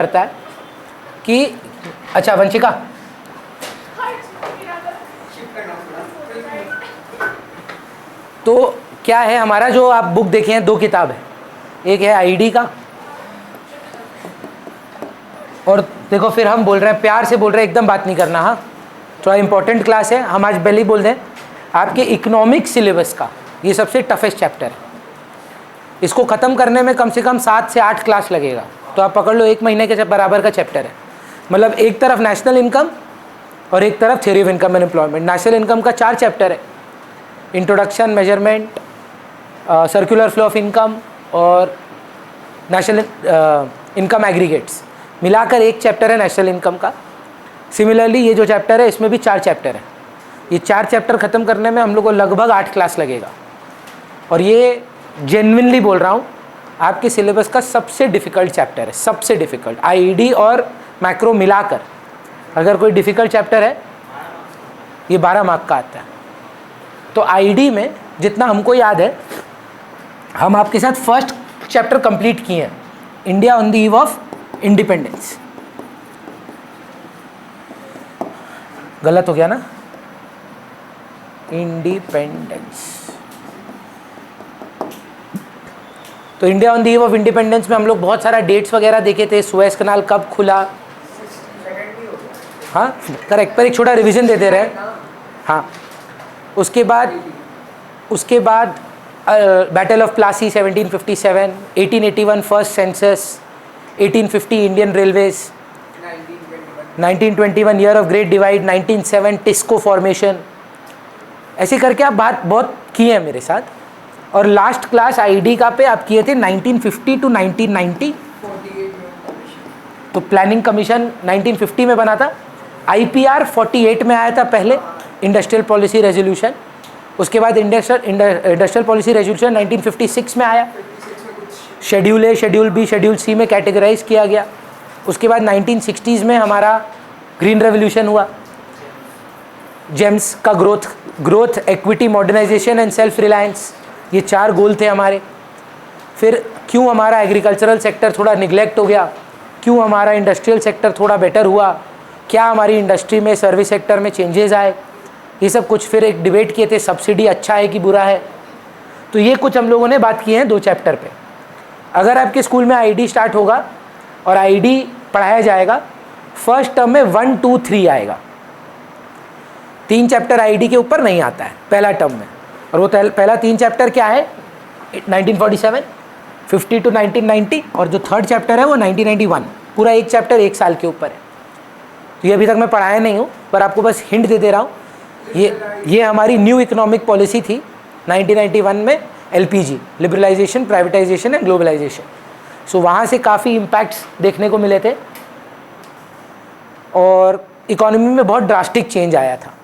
करता है कि अच्छा वंशिका तो क्या है हमारा जो आप बुक देखे हैं, दो किताब है, एक है आईडी का और देखो फिर हम बोल रहे हैं, प्यार से बोल रहे हैं, एकदम बात नहीं करना, हाँ थोड़ा इंपॉर्टेंट क्लास है। हम आज पहले ही बोल दें आपके इकोनॉमिक सिलेबस का ये सबसे टफेस्ट चैप्टर है। इसको ख़त्म करने में कम से कम 7 से 8 क्लास लगेगा, तो आप पकड़ लो 1 महीने के बराबर का चैप्टर है। मतलब एक तरफ नेशनल इनकम और एक तरफ theory of income and employment. National income का 4 चैप्टर है, introduction, measurement, circular flow of income और नेशनल इनकम एग्रीगेट्स, मिलाकर 1 चैप्टर है नेशनल इनकम का। सिमिलरली ये जो चैप्टर है इसमें भी 4 चैप्टर है। ये 4 चैप्टर ख़त्म करने में हम लोग को लगभग 8 क्लास लगेगा और ये जेन्युइनली बोल रहा हूँ आपके सिलेबस का सबसे डिफ़िकल्ट चैप्टर है, सबसे डिफ़िकल्ट। आईडी और मैक्रो मिलाकर अगर कोई डिफ़िकल्ट चैप्टर है ये 12 मार्क का आता है। तो आईडी में जितना हमको याद है हम आपके साथ फर्स्ट चैप्टर कंप्लीट किए हैं, India on the eve of independence. गलत हो गया ना, इंडिपेंडेंस। तो India on the eve of independence में हम लोग बहुत सारा डेट्स वगैरह देखे थे, सुएज कनाल कब खुला, हाँ करेक्ट, पर एक छोटा रिवीजन देते रहे। हाँ उसके बाद battle of Plassey 1757, 1881 first census, 1850 Indian railways, 1921 year of great divide, 1907 TISCO formation, ऐसे करके आप बात बहुत किए हैं मेरे साथ। और लास्ट क्लास आईडी का पे आप किए थे 1950 टू 1990। तो प्लानिंग कमीशन 1950 में बना था, आईपीआर 48 में आया था पहले, इंडस्ट्रियल पॉलिसी रेजोल्यूशन। उसके बाद इंडस्ट्रियल पॉलिसी रेजोल्यूशन 1956 में आया, schedule A, schedule B, schedule C में कैटेगराइज किया गया। उसके बाद 1960s में हमारा ग्रीन रेवोल्यूशन हुआ, जेम्स का growth, equity, modernisation and self reliance, ये 4 गोल थे हमारे। फिर क्यों हमारा एग्रीकल्चरल सेक्टर थोड़ा निगलेक्ट हो गया, क्यों हमारा इंडस्ट्रियल सेक्टर थोड़ा बेटर हुआ, क्या हमारी इंडस्ट्री में, सर्विस सेक्टर में चेंजेस आए, ये सब कुछ। फिर एक डिबेट किए थे सब्सिडी अच्छा है कि बुरा है। तो ये कुछ हम लोगों ने बात की है 2 चैप्टर पे। अगर आपके स्कूल में आईडी स्टार्ट होगा और आईडी पढ़ाया जाएगा, फर्स्ट टर्म में 1, 2, 3 आएगा, 3 चैप्टर आईडी के ऊपर नहीं आता है पहला टर्म में। और वो पहला 3 चैप्टर क्या है, 1947, 50 टू 1990, और जो 3rd चैप्टर है वो 1991। पूरा 1 चैप्टर 1 साल के ऊपर है। तो ये अभी तक मैं पढ़ाया नहीं हूँ, पर आपको बस हिंट दे रहा हूँ। ये हमारी न्यू इकोनॉमिक पॉलिसी थी 1991 में, LPG, liberalisation, privatisation and globalisation. So वहाँ से काफ़ी इम्पैक्ट्स देखने को मिले थे और इकोनॉमी में बहुत ड्रास्टिक चेंज आया था।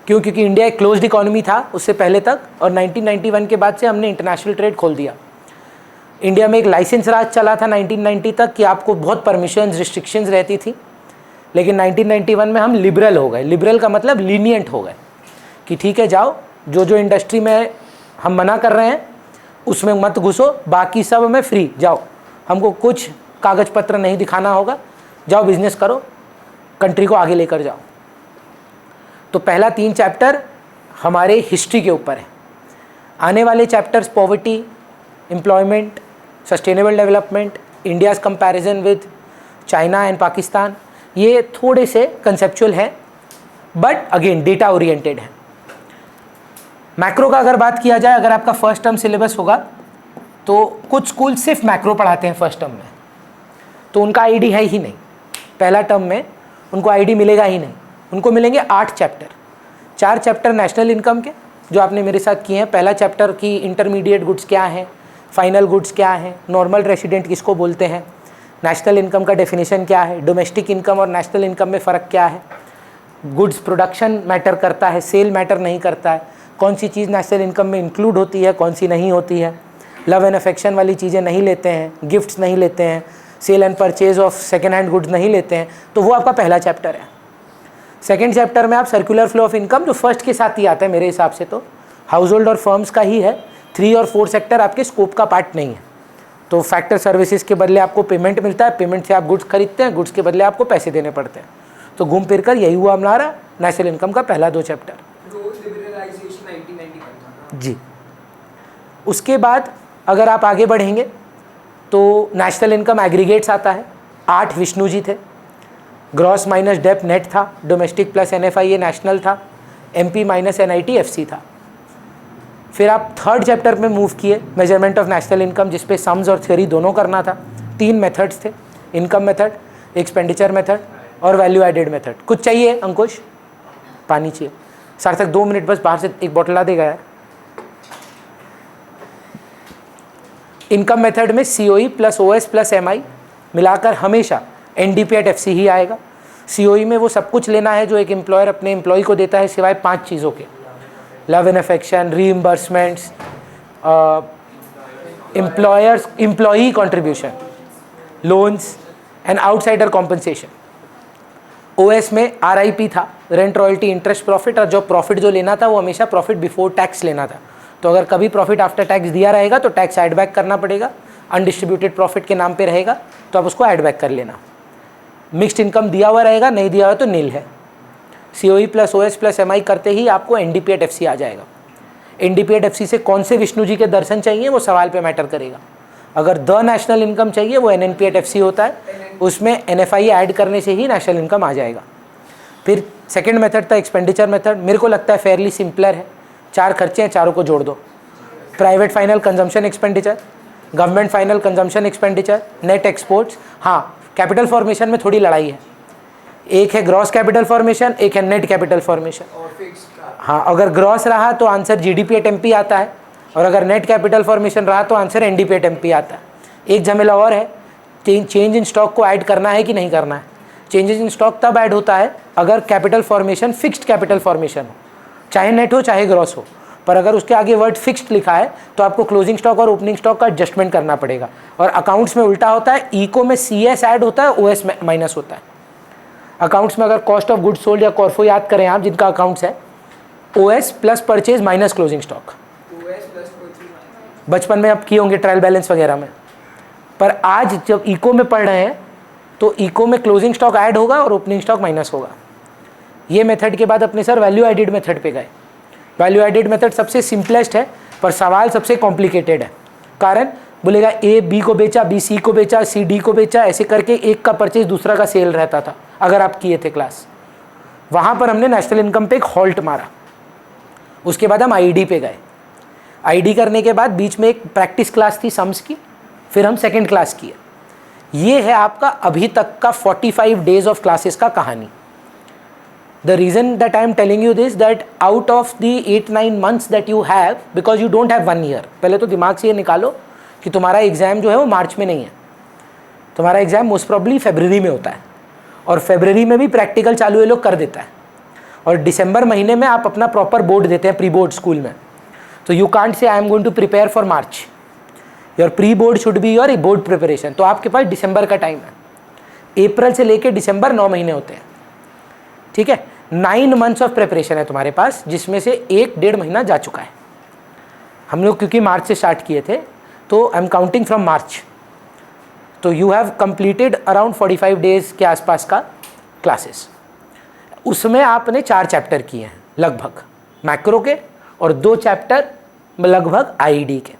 क्योंकि इंडिया एक क्लोज्ड इकोनॉमी था उससे पहले तक, और 1991 के बाद से हमने इंटरनेशनल ट्रेड खोल दिया। इंडिया में एक लाइसेंस राज चला था 1990 तक कि आपको बहुत परमिशंस, रिस्ट्रिक्शंस रहती थी, लेकिन 1991 में हम लिबरल हो गए। लिबरल का मतलब लीनियंट हो गए कि ठीक है जाओ, जो इंडस्ट्री में हम मना कर रहे हैं उसमें मत घुसो, बाकी सब में फ्री जाओ, हमको कुछ कागज़ पत्र नहीं दिखाना होगा, जाओ बिजनेस करो, कंट्री को आगे लेकर जाओ। तो पहला 3 चैप्टर हमारे हिस्ट्री के ऊपर है। आने वाले chapters poverty, employment, sustainable development, India's comparison with China and Pakistan, ये थोड़े से कंसेप्चुअल हैं बट अगेन डेटा ओरिएंटेड है। मैक्रो का अगर बात किया जाए, अगर आपका फर्स्ट टर्म सिलेबस होगा तो कुछ स्कूल सिर्फ मैक्रो पढ़ाते हैं फर्स्ट टर्म में, तो उनका आईडी है ही नहीं। पहला टर्म में उनको आईडी मिलेगा ही नहीं, उनको मिलेंगे 8 चैप्टर। 4 चैप्टर नेशनल इनकम के जो आपने मेरे साथ किए हैं। पहला चैप्टर की इंटरमीडिएट गुड्स क्या हैं, फाइनल गुड्स क्या हैं, नॉर्मल रेसिडेंट किसको बोलते हैं, नेशनल इनकम का डेफिनेशन क्या है, डोमेस्टिक इनकम और नेशनल इनकम में फ़र्क क्या है, गुड्स प्रोडक्शन मैटर करता है, सेल मैटर नहीं करता है, कौन सी चीज़ नेशनल इनकम में इंक्लूड होती है, कौन सी नहीं होती है, लव एंड अफेक्शन वाली चीज़ें नहीं लेते हैं, गिफ्ट्स नहीं लेते हैं, sale and purchase of second hand goods नहीं लेते हैं। तो वो आपका पहला चैप्टर है। सेकेंड चैप्टर में आप सर्कुलर फ्लो ऑफ इनकम, जो फर्स्ट के साथ ही आता है मेरे हिसाब से, तो हाउस होल्ड और फर्म्स का ही है। 3 और 4 सेक्टर आपके स्कोप का पार्ट नहीं है। तो फैक्टर सर्विसेज के बदले आपको पेमेंट मिलता है, पेमेंट से आप गुड्स खरीदते हैं, गुड्स के बदले आपको पैसे देने पड़ते हैं। तो घूम फिर कर यही हुआ हमारा नेशनल इनकम का पहला 2 चैप्टर जी। उसके बाद अगर आप आगे बढ़ेंगे तो नेशनल इनकम एग्रीगेट्स आता है। 8 विष्णु जी थे। ग्रॉस माइनस डेप्ट नेट था, डोमेस्टिक प्लस NFI ये नेशनल था, MP माइनस NIT FC था। फिर आप 3rd चैप्टर में मूव किए, मेजरमेंट ऑफ नेशनल इनकम, जिसपे सम्स और थ्योरी दोनों करना था। 3 मेथड्स थे, इनकम मेथड, एक्सपेंडिचर मेथड और वैल्यू एडेड मेथड। कुछ चाहिए अंकुश? पानी चाहिए। सार्थक 2 मिनट बस, बाहर से एक बोतल ला देगा यार। इनकम मेथड में COE plus OS plus MI मिलाकर हमेशा NDP एट FC ही आएगा। COE में वो सब कुछ लेना है जो एक एम्प्लॉयर अपने एम्प्लॉय को देता है, सिवाय 5 चीज़ों के: love and affection, reimbursements, employee contribution, loans and outsider compensation. OS में RIP था, रेंट रॉयल्टी इंटरेस्ट प्रॉफिट, और जो प्रॉफिट जो लेना था वो हमेशा प्रॉफिट बिफोर टैक्स लेना था। तो अगर कभी प्रॉफिट आफ्टर टैक्स दिया रहेगा तो टैक्स ऐड बैक करना पड़ेगा, अनडिस्ट्रीब्यूटेड प्रॉफिट के नाम पे रहेगा तो आप उसको ऐड बैक कर लेना। मिक्स्ड इनकम दिया हुआ रहेगा, नहीं दिया हुआ तो नील है। COE plus OS plus MI करते ही आपको NDP एट FC आ जाएगा। NDP एट FC से कौन से विष्णु जी के दर्शन चाहिए वो सवाल पे मैटर करेगा। अगर द नेशनल इनकम चाहिए वो NNP एट FC होता है, उसमें NFI ऐड करने से ही नेशनल इनकम आ जाएगा। फिर सेकेंड मेथड था एक्सपेंडिचर मेथड। मेरे को लगता है फेयरली सिंपलर है। 4 खर्चे हैं, चारों को जोड़ दो। Private final consumption expenditure, government final consumption expenditure, net exports. हाँ, कैपिटल फॉर्मेशन में थोड़ी लड़ाई है। एक है ग्रॉस कैपिटल फॉर्मेशन, एक है नेट कैपिटल फॉर्मेशन। हाँ, अगर ग्रॉस रहा तो आंसर GDP एट MP आता है, और अगर नेट कैपिटल फॉर्मेशन रहा तो आंसर NDP एट MP आता है। एक झमेला और है, चेंज इन स्टॉक को ऐड करना है कि नहीं करना है। चेंजेस इन स्टॉक तब ऐड होता है अगर capital formation fixed capital formation हो, चाहे नेट हो चाहे ग्रॉस हो। पर अगर उसके आगे वर्ड फिक्स्ड लिखा है तो आपको क्लोजिंग स्टॉक और ओपनिंग स्टॉक का एडजस्टमेंट करना पड़ेगा। और अकाउंट्स में उल्टा होता है, इको में CS ऐड होता है, OS माइनस होता है। अकाउंट्स में अगर कॉस्ट ऑफ गुड्स सोल्ड या कॉर्फो याद करें आप, जिनका अकाउंट्स है, OS plus purchase minus closing stock. बचपन में आप किए होंगे ट्रायल बैलेंस वगैरह में। पर आज जब इको में पढ़ रहे हैं तो इको में क्लोजिंग स्टॉक ऐड होगा और ओपनिंग स्टॉक माइनस होगा। ये मेथड के बाद अपने सर वैल्यू एडेड मेथड पे गए। वैल्यू एडेड मेथड सबसे सिंपलेस्ट है पर सवाल सबसे कॉम्प्लिकेटेड है। कारण बोलेगा A B को बेचा, B C को बेचा, C D को बेचा, ऐसे करके एक का परचेज दूसरा का सेल रहता था। अगर आप किए थे क्लास, वहाँ पर हमने नेशनल इनकम पे एक हॉल्ट मारा। उसके बाद हम ID पे गए। ID करने के बाद बीच में एक प्रैक्टिस क्लास थी सम्स की, फिर हम सेकेंड क्लास किए। ये है आपका अभी तक का 45 डेज ऑफ क्लासेस का कहानी। The reason that I am telling you this, that out of the 8-9 months that you have, because you don't have 1 year, पहले तो दिमाग से ये निकालो कि तुम्हारा एग्ज़ाम जो है वो मार्च में नहीं है, तुम्हारा एग्ज़ाम मोस्ट प्रॉब्ली फरवरी में होता है, और फरवरी में भी प्रैक्टिकल चालू ये लोग कर देता है, और दिसंबर महीने में आप अपना प्रॉपर बोर्ड देते हैं प्री बोर्ड स्कूल में। तो you can't say I am going to prepare for March, your pre board should be your board preparation. तो आपके पास दिसंबर का टाइम है। अप्रैल से लेकर दिसंबर 9 महीने होते हैं, ठीक है। 9 मंथ्स ऑफ प्रिपरेशन है तुम्हारे पास, जिसमें से 1-1.5 महीना जा चुका है। हम लोग क्योंकि मार्च से स्टार्ट किए थे तो I am counting from March, तो you have completed around 45 days के आसपास का क्लासेस। उसमें आपने 4 चैप्टर किए हैं लगभग मैक्रो के, और 2 चैप्टर लगभग IED के।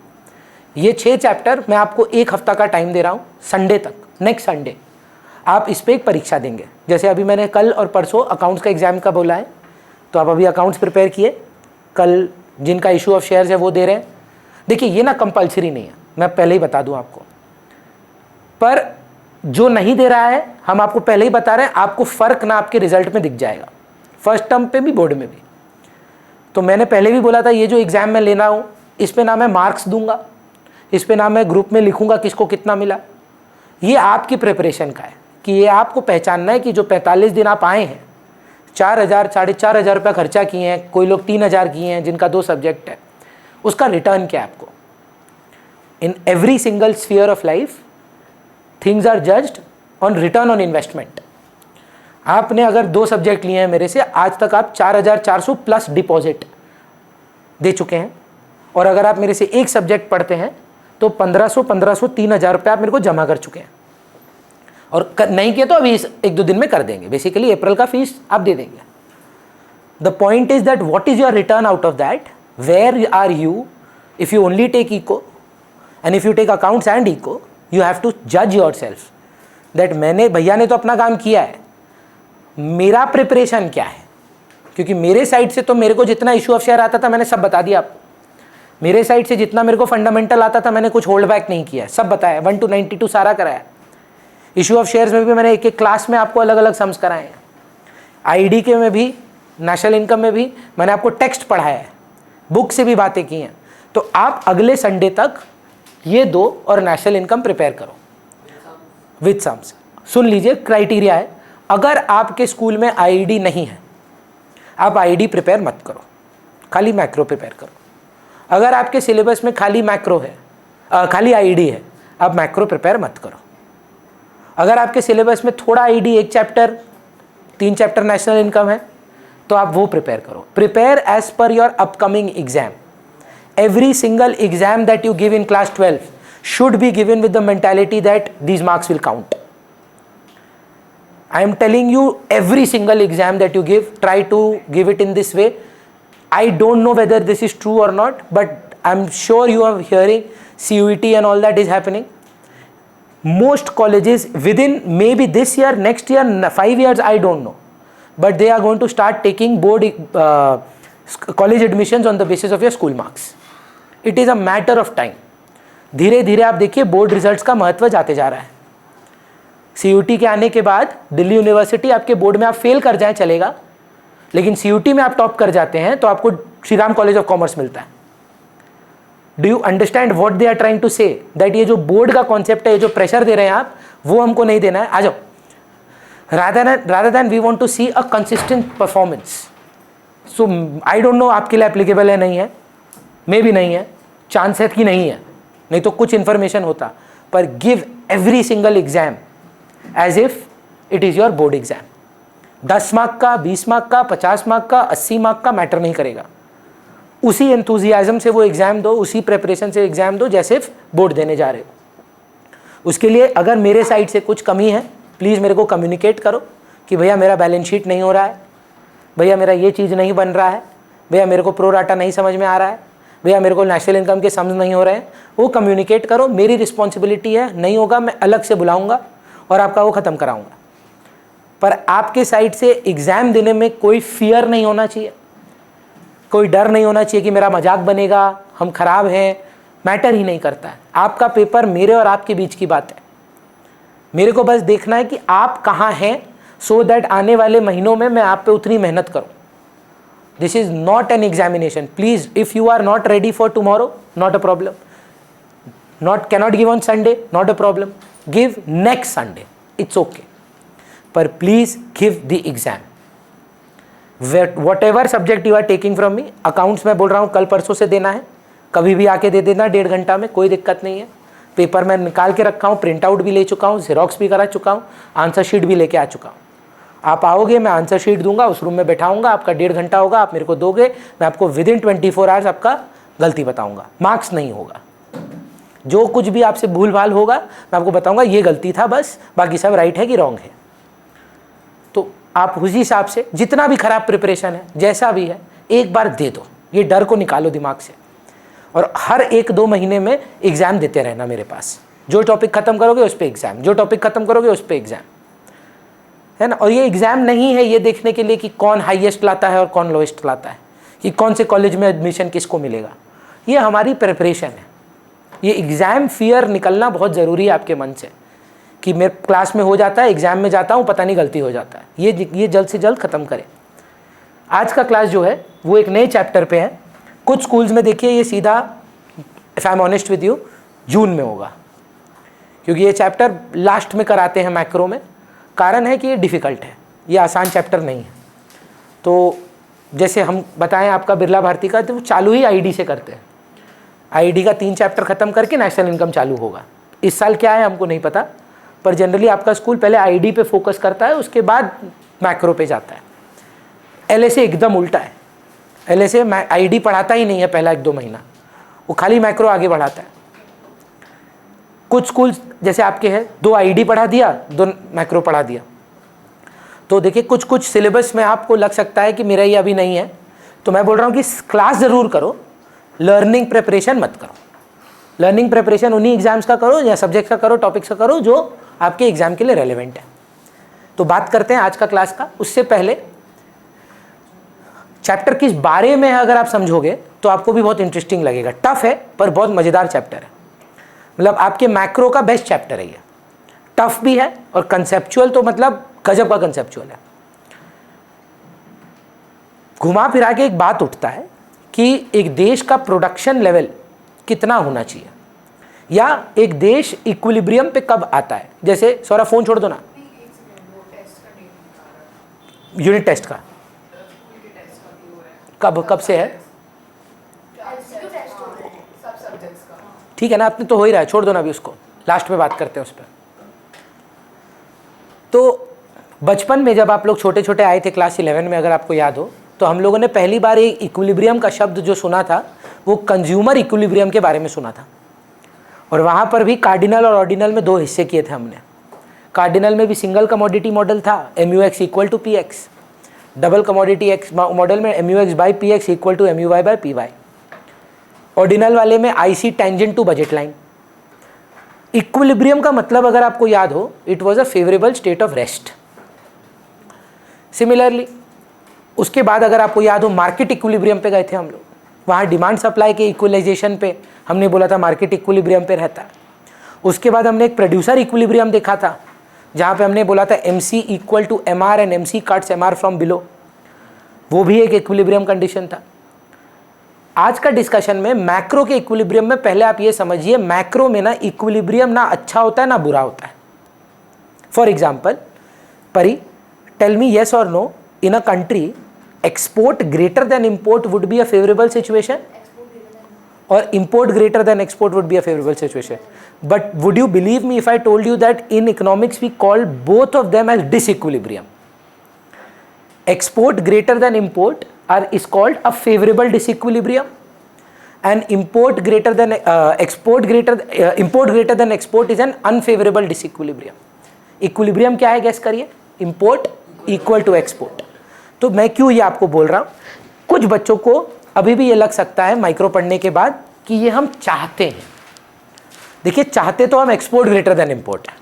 ये 6 चैप्टर मैं आपको 1 हफ्ता का टाइम दे रहा हूँ, संडे तक, नेक्स्ट संडे आप इस पर एक परीक्षा देंगे। जैसे अभी मैंने कल और परसों अकाउंट्स का एग्ज़ाम का बोला है, तो आप अभी अकाउंट्स प्रिपेयर किए, कल जिनका इशू ऑफ शेयर्स है वो दे रहे हैं। देखिए ये ना कंपलसरी नहीं है, मैं पहले ही बता दूं आपको, पर जो नहीं दे रहा है हम आपको पहले ही बता रहे हैं, आपको फ़र्क ना आपके रिजल्ट में दिख जाएगा, फर्स्ट टर्म पे भी बोर्ड में भी। तो मैंने पहले भी बोला था ये जो एग्ज़ाम मैं लेना हूँ इस पर ना मैं मार्क्स दूंगा, इस पर ना मैं ग्रुप में लिखूंगा किसको कितना मिला। ये आपकी प्रिपरेशन का है कि ये आपको पहचानना है कि जो 45 दिन आप आए हैं, 4,000 4,500 रुपये खर्चा किए हैं, कोई लोग 3,000 किए हैं जिनका 2 सब्जेक्ट है, उसका रिटर्न क्या है आपको। In every single sphere of life things are judged on return on investment. आपने अगर 2 सब्जेक्ट लिए हैं मेरे से, आज तक आप 4,400 प्लस डिपॉजिट दे चुके हैं, और अगर आप मेरे से 1 सब्जेक्ट पढ़ते हैं तो 1500 3,000 रुपये आप मेरे को जमा कर चुके हैं, और नहीं किए तो अभी इस 1-2 दिन में कर देंगे। बेसिकली अप्रैल का फीस आप दे देंगे। The point is that what is your return out of that, where are you if you only take eco and if you take accounts and eco, you have to जज your self that मैंने, भैया ने तो अपना काम किया है, मेरा प्रिपरेशन क्या है। क्योंकि मेरे साइड से तो मेरे को जितना इशू ऑफ शेयर आता था मैंने सब बता दिया आपको, मेरे साइड से जितना मेरे को फंडामेंटल आता था मैंने कुछ होल्ड बैक नहीं किया, सब बताया, 1 to 92 सारा कराया। इशू ऑफ शेयर्स में भी मैंने एक एक क्लास में आपको अलग अलग सम्स कराए हैं, आईडी के में भी, नेशनल इनकम में भी मैंने आपको टेक्स्ट पढ़ाया है, बुक से भी बातें की हैं। तो आप अगले संडे तक ये 2 और नेशनल इनकम प्रिपेयर करो विद सम्स। सुन लीजिए, क्राइटेरिया है, अगर आपके स्कूल में आईडी नहीं है आप आईडी प्रिपेयर मत करो, खाली मैक्रो प्रिपेयर करो। अगर आपके सिलेबस में खाली मैक्रो है, खाली आईडी है, आप मैक्रो प्रिपेयर मत करो। अगर आपके सिलेबस में थोड़ा आईडी, 1 चैप्टर, 3 चैप्टर नेशनल इनकम है, तो आप वो प्रिपेयर करो। Prepare as per your upcoming exam. Every single exam that you give in class 12 should be given with the mentality that these marks will count. I am telling you, every single exam that you give, try to give it in this way. I don't know whether this is true or not, but I'm sure you are hearing CUET and all that is happening. Most colleges within maybe this year, next year, 5 years, I don't know, but they are going to start taking board college admissions on the basis of your school marks. It is a matter of time. धीरे धीरे आप देखिए board results का महत्व जाते जा रहा है। CUET के आने के बाद दिल्ली यूनिवर्सिटी आपके बोर्ड में आप फेल कर जाएं चलेगा, लेकिन CUET में आप टॉप कर जाते हैं तो आपको Shri Ram College of Commerce मिलता है। Do you understand what they are trying to say, that ये जो बोर्ड का कॉन्सेप्ट है, ये जो प्रेशर दे रहे हैं आप, वो हमको नहीं देना है। आ जाओ, rather than we want to see a consistent performance. So I don't know आपके लिए एप्लीकेबल है नहीं है, मे भी नहीं है, चांस है कि नहीं है, नहीं तो कुछ इंफॉर्मेशन होता, पर give every single exam as if it is your board exam. 10 mark का, 20 मार्क का, 50 मार्क का, 80 मार्क का मैटर नहीं करेगा। उसी एंथुजियाज्म से वो एग्ज़ाम दो, उसी प्रेपरेशन से एग्ज़ाम दो जैसे बोर्ड देने जा रहे हो। उसके लिए अगर मेरे साइड से कुछ कमी है, प्लीज़ मेरे को कम्युनिकेट करो कि भैया मेरा बैलेंस शीट नहीं हो रहा है, भैया मेरा ये चीज़ नहीं बन रहा है, भैया मेरे को प्रो राटा नहीं समझ में आ रहा है, भैया मेरे को नेशनल इनकम के सम्स नहीं हो रहे हैं। वो कम्युनिकेट करो, मेरी रिस्पॉन्सिबिलिटी है, नहीं होगा मैं अलग से बुलाऊंगा और आपका वो ख़त्म कराऊंगा। पर आपके साइड से एग्ज़ाम देने में कोई फियर नहीं होना चाहिए, कोई डर नहीं होना चाहिए कि मेरा मजाक बनेगा, हम खराब हैं, मैटर ही नहीं करता है। आपका पेपर मेरे और आपके बीच की बात है। मेरे को बस देखना है कि आप कहाँ हैं, सो दैट आने वाले महीनों में मैं आप पे उतनी मेहनत करूँ। This is not an examination. Please, if you are not ready for tomorrow, not a problem. Cannot give on Sunday, not a problem. Give next Sunday. It's okay. But please give the exam. Whatever subject you are taking from me, accounts में बोल रहा हूँ कल परसों से देना है, कभी भी आके दे देना 1.5 घंटा में, कोई दिक्कत नहीं है। पेपर मैं निकाल के रखा हूँ, प्रिंट आउट भी ले चुका हूँ, जेरोक्स भी करा चुका हूँ, आंसर शीट भी लेके आ चुका हूँ। आप आओगे, मैं आंसर शीट दूंगा, उस रूम में बैठाऊंगा, आपका 1.5 घंटा होगा, आप मेरे को दोगे, मैं आपको विदिन 24 आवर्स आपका गलती बताऊंगा, मार्क्स नहीं होगा। जो कुछ भी आपसे भूल भाल होगा मैं आपको बताऊंगा ये गलती था, बस बाकी सब राइट है कि रॉन्ग है। तो आप उसी हिसाब से जितना भी खराब प्रिपरेशन है, जैसा भी है, एक बार दे दो, ये डर को निकालो दिमाग से, और हर 1-2 महीने में एग्ज़ाम देते रहना मेरे पास। जो टॉपिक ख़त्म करोगे उस पर एग्ज़ाम, जो टॉपिक ख़त्म करोगे उस पर एग्ज़ाम, है ना। और ये एग्ज़ाम नहीं है ये देखने के लिए कि कौन हाईएस्ट लाता है और कौन लोएस्ट लाता है, कि कौन से कॉलेज में एडमिशन किसको मिलेगा। ये हमारी प्रिपरेशन है। ये एग्ज़ाम फियर निकलना बहुत ज़रूरी है आपके मन से, कि मेरे क्लास में हो जाता है, एग्ज़ाम में जाता हूँ, पता नहीं गलती हो जाता है। ये जल्द से जल्द ख़त्म करें। आज का क्लास जो है वो एक नए चैप्टर पे है। कुछ स्कूल्स में देखिए ये सीधा, if I am honest with you, June में होगा, क्योंकि ये चैप्टर लास्ट में कराते हैं मैक्रो में। कारण है कि ये डिफ़िकल्ट है, ये आसान चैप्टर नहीं है। तो जैसे हम बताएं आपका बिरला भारती का, तो वो चालू ही आईडी से करते हैं। आईडी का 3 चैप्टर ख़त्म करके नेशनल इनकम चालू होगा। इस साल क्या है हमको नहीं पता, पर जनरली आपका स्कूल पहले आईडी पे फोकस करता है, उसके बाद मैक्रो पे जाता है। एलएसए एकदम उल्टा है। एलएसए आईडी पढ़ाता ही नहीं है पहला 1-2 महीना, वो खाली मैक्रो आगे बढ़ाता है। कुछ स्कूल जैसे आपके हैं 2 आईडी पढ़ा दिया, 2 मैक्रो पढ़ा दिया। तो देखिए कुछ कुछ सिलेबस में आपको लग सकता है कि मेरा ये अभी नहीं है, तो मैं बोल रहा हूँ कि क्लास ज़रूर करो, लर्निंग प्रिपरेशन मत करो। लर्निंग प्रिपरेशन उन्हीं एग्जाम्स का करो या सब्जेक्ट का करो, टॉपिक्स का करो जो आपके एग्जाम के लिए रेलेवेंट है। तो बात करते हैं आज का क्लास का। उससे पहले चैप्टर किस बारे में है अगर आप समझोगे तो आपको भी बहुत इंटरेस्टिंग लगेगा। टफ है पर बहुत मज़ेदार चैप्टर है, मतलब आपके मैक्रो का बेस्ट चैप्टर है ये। टफ भी है और कंसेप्चुअल तो मतलब गजब का कंसेप्चुअल है। घुमा फिरा के एक बात उठता है कि एक देश का प्रोडक्शन लेवल कितना होना चाहिए या एक देश इक्विलिब्रियम पे कब आता है। जैसे सौरभ फ़ोन छोड़ दो ना, यूनिट टेस्ट का कब से है? ठीक है ना, अपने तो हो ही रहा है, छोड़ दो ना अभी उसको, लास्ट में बात करते हैं उस पर। तो बचपन में जब आप लोग छोटे छोटे आए थे क्लास 11 में अगर आपको याद हो, तो हम लोगों ने पहली बार एक इक्विलिब्रियम का शब्द जो सुना था वो कंज्यूमर इक्विलिब्रियम के बारे में सुना था। और वहाँ पर भी कार्डिनल और ऑर्डिनल में 2 हिस्से किए थे हमने। कार्डिनल में भी सिंगल कमोडिटी मॉडल था, MUX equal to PX। Double commodity X model में MUX by PX equal to MUY by PY। Ordinal वाले में IC tangent to budget line. Equilibrium का मतलब अगर आपको याद हो, it was a favourable state of rest. Similarly उसके बाद अगर आपको याद हो, मार्केट इक्विलिब्रियम पे गए थे हम लोग। वहाँ डिमांड सप्लाई के इक्वलाइजेशन पे हमने बोला था मार्केट इक्विलिब्रियम पे रहता है। उसके बाद हमने एक प्रोड्यूसर इक्विलिब्रियम देखा था जहाँ पे हमने बोला था MC equal to MR and MC cuts MR from below. वो भी एक इक्विलिब्रियम कंडीशन था। आज का डिस्कशन में मैक्रो के इक्विलिब्रियम में पहले आप ये समझिए, मैक्रो में ना इक्विलिब्रियम ना अच्छा होता है ना बुरा होता है। For example Pari, tell me yes और no, in a country export greater than import would be a favourable situation और import greater than export would be a favorable situation. But would you believe me if I told you that in economics we call both of them as disequilibrium? Export greater than import is called a favorable disequilibrium, and import greater than import greater than export is an unfavorable disequilibrium. Equilibrium क्या है gas करिए? Import equal to export. तो मैं क्यों ये आपको बोल रहा हूँ, कुछ बच्चों को अभी भी ये लग सकता है माइक्रो पढ़ने के बाद कि ये हम चाहते हैं। देखिए चाहते तो हम एक्सपोर्ट ग्रेटर देन इंपोर्ट है,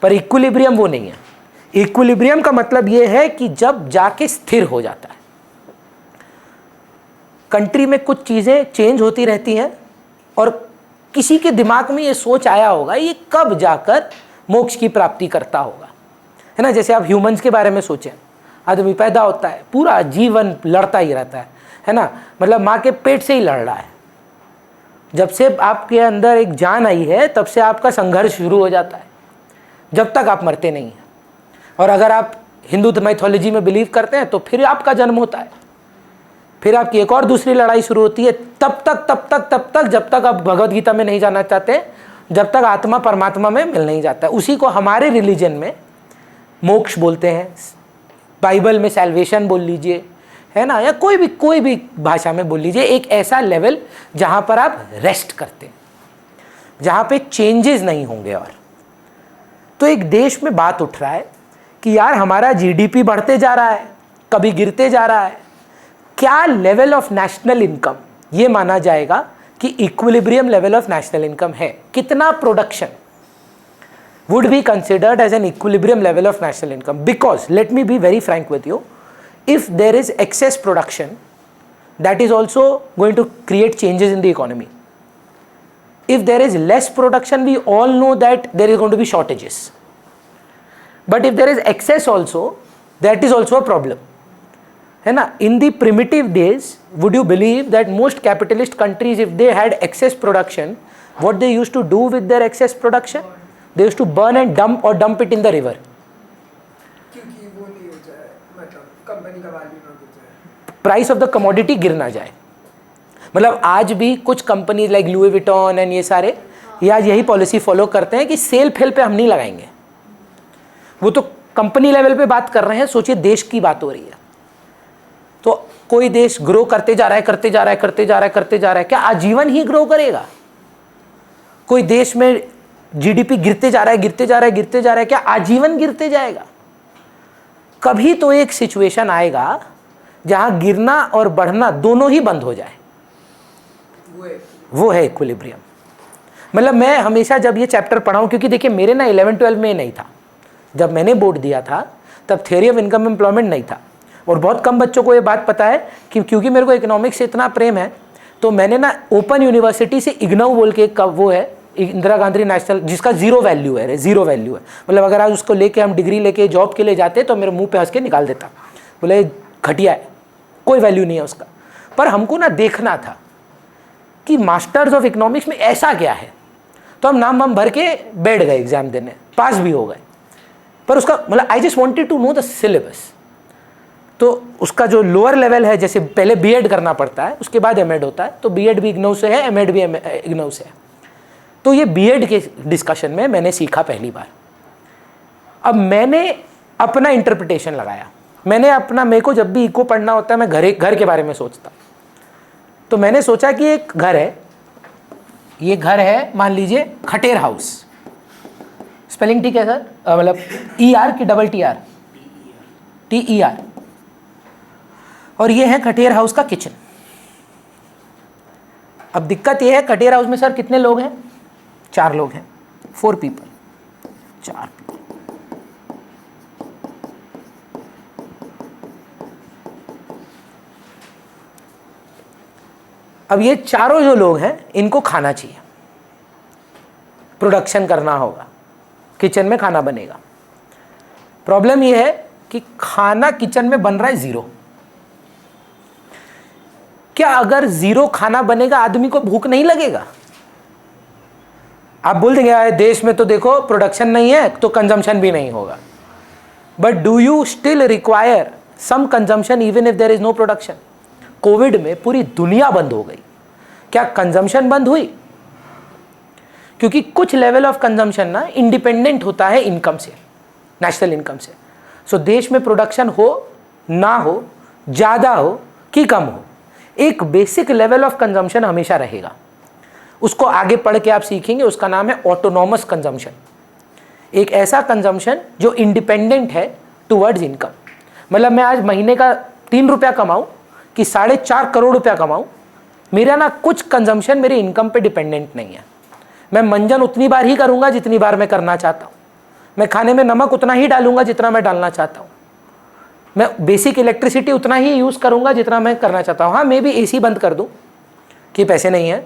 पर इक्विलिब्रियम वो नहीं है। इक्विलिब्रियम का मतलब ये है कि जब जाके स्थिर हो जाता है। कंट्री में कुछ चीज़ें चेंज होती रहती हैं और किसी के दिमाग में ये सोच आया होगा ये कब जाकर मोक्ष की प्राप्ति करता होगा, है ना। जैसे आप ह्यूमंस के बारे में सोचें, आदमी पैदा होता है पूरा जीवन लड़ता ही रहता है ना, मतलब माँ के पेट से ही लड़ रहा है। जब से आपके अंदर एक जान आई है तब से आपका संघर्ष शुरू हो जाता है, जब तक आप मरते नहीं हैं। और अगर आप हिंदू माइथोलॉजी में बिलीव करते हैं तो फिर आपका जन्म होता है, फिर आपकी एक और दूसरी लड़ाई शुरू होती है, तब तक जब तक आप भगवद गीता में नहीं जाना चाहते, जब तक आत्मा परमात्मा में मिल नहीं जाता। उसी को हमारे रिलीजन में मोक्ष बोलते हैं, बाइबल में सैल्वेशन बोल लीजिए, है ना, या कोई भी भाषा में बोल लीजिए। एक ऐसा लेवल जहाँ पर आप रेस्ट करते हैं, जहाँ पे चेंजेस नहीं होंगे। और तो एक देश में बात उठ रहा है कि यार हमारा GDP बढ़ते जा रहा है, कभी गिरते जा रहा है, क्या लेवल ऑफ नेशनल इनकम ये माना जाएगा कि equilibrium level of national income है? कितना production would be considered as an equilibrium level of national income? Because let me be very frank with you, if there is excess production, that is also going to create changes in the economy. If there is less production, we all know that there is going to be shortages. But if there is excess also, that is also a problem, है ना। In the primitive days, would you believe that most capitalist countries, if they had excess production, what they used to do with their excess production? They used to burn and dump it in the river. क्योंकि वो नहीं हो जाए, मतलब company का value ना गिर जाए, प्राइस ऑफ द कमोडिटी गिर ना जाए। मतलब आज भी कुछ company like Louis Vuitton and ये सारे ये आज यही पॉलिसी फॉलो करते हैं कि सेल फेल पे हम नहीं लगाएंगे। वो तो कंपनी लेवल पे बात कर रहे हैं, सोचिए देश की बात हो रही है। तो कोई देश ग्रो करते जा रहा है, क्या आजीवन ही ग्रो करेगा? कोई देश में जीडीपी गिरते जा रहा है, गिरते जा रहा है, गिरते जा रहा है, क्या आजीवन गिरते जाएगा? कभी तो एक सिचुएशन आएगा जहां गिरना और बढ़ना दोनों ही बंद हो जाए। वो है इक्विलिब्रियम। मतलब मैं हमेशा जब ये चैप्टर पढ़ा हूं, क्योंकि देखिए मेरे ना 11-12 में नहीं था, जब मैंने बोर्ड दिया था तब थ्योरी ऑफ इनकम एम्प्लॉयमेंट नहीं था, और बहुत कम बच्चों को ये बात पता है कि क्योंकि मेरे को इकोनॉमिक्स से इतना प्रेम है तो मैंने ना ओपन यूनिवर्सिटी से इग्नू बोल के एक वो है, इंदिरा गांधी नेशनल, जिसका जीरो वैल्यू है, मतलब अगर आज उसको लेके हम डिग्री लेके जॉब के लिए जाते तो मेरे मुंह पे हंस के निकाल देता, बोले घटिया है, कोई वैल्यू नहीं है उसका। पर हमको ना देखना था कि मास्टर्स ऑफ इकोनॉमिक्स में ऐसा क्या है, तो हम नाम भर के बैठ गए एग्जाम देने, पास भी हो गए। पर उसका मतलब I just wanted to know the syllabus. तो उसका जो लोअर लेवल है, जैसे पहले बीएड करना पड़ता है, उसके बाद एमएड होता है, तो बीएड भी इग्नू से है, एमएड भी इग्नू से है। तो ये बीएड के डिस्कशन में मैंने सीखा पहली बार। अब मैंने अपना इंटरप्रिटेशन लगाया, मैंने अपना, मेरे को जब भी इको पढ़ना होता है मैं घर के बारे में सोचता। तो मैंने सोचा कि एक घर है, ये घर है मान लीजिए खटेर हाउस, स्पेलिंग ठीक है सर, मतलब ER की डबल TR, TER, और ये है खटेर हाउस का किचन। अब दिक्कत ये है खटेर हाउस में सर कितने लोग हैं? 4 लोग हैं, 4 पीपल, 4 पीपल। अब ये चारों जो लोग हैं इनको खाना चाहिए, प्रोडक्शन करना होगा, किचन में खाना बनेगा। प्रॉब्लम ये है कि खाना किचन में बन रहा है 0। क्या अगर 0 खाना बनेगा आदमी को भूख नहीं लगेगा? आप बोल देंगे देश में तो देखो प्रोडक्शन नहीं है तो कंजम्पशन भी नहीं होगा, but do you still require some consumption even if there is no production? Covid में पूरी दुनिया बंद हो गई, क्या कंजम्पशन बंद हुई? क्योंकि कुछ लेवल ऑफ कंजम्पशन ना इंडिपेंडेंट होता है इनकम से, नेशनल इनकम से। सो देश में प्रोडक्शन हो ना हो, ज़्यादा हो कि कम हो, एक बेसिक लेवल ऑफ कंजम्पशन हमेशा रहेगा। उसको आगे पढ़ के आप सीखेंगे, उसका नाम है ऑटोनॉमस कंजम्पशन। एक ऐसा कंजम्पशन जो इंडिपेंडेंट है टुवर्ड्स इनकम। मतलब मैं आज महीने का 3 रुपया कमाऊँ कि 4.5 करोड़ रुपया कमाऊँ, मेरा ना कुछ कंजम्पशन मेरी इनकम पे डिपेंडेंट नहीं है। मैं मंजन उतनी बार ही करूँगा जितनी बार मैं करना चाहता हूँ, मैं खाने में नमक उतना ही डालूंगा जितना मैं डालना चाहता हूँ, मैं बेसिक इलेक्ट्रिसिटी उतना ही यूज़ करूँगा जितना मैं करना चाहता हूँ। हाँ, मैं भी AC बंद कर दूँ कि पैसे नहीं हैं,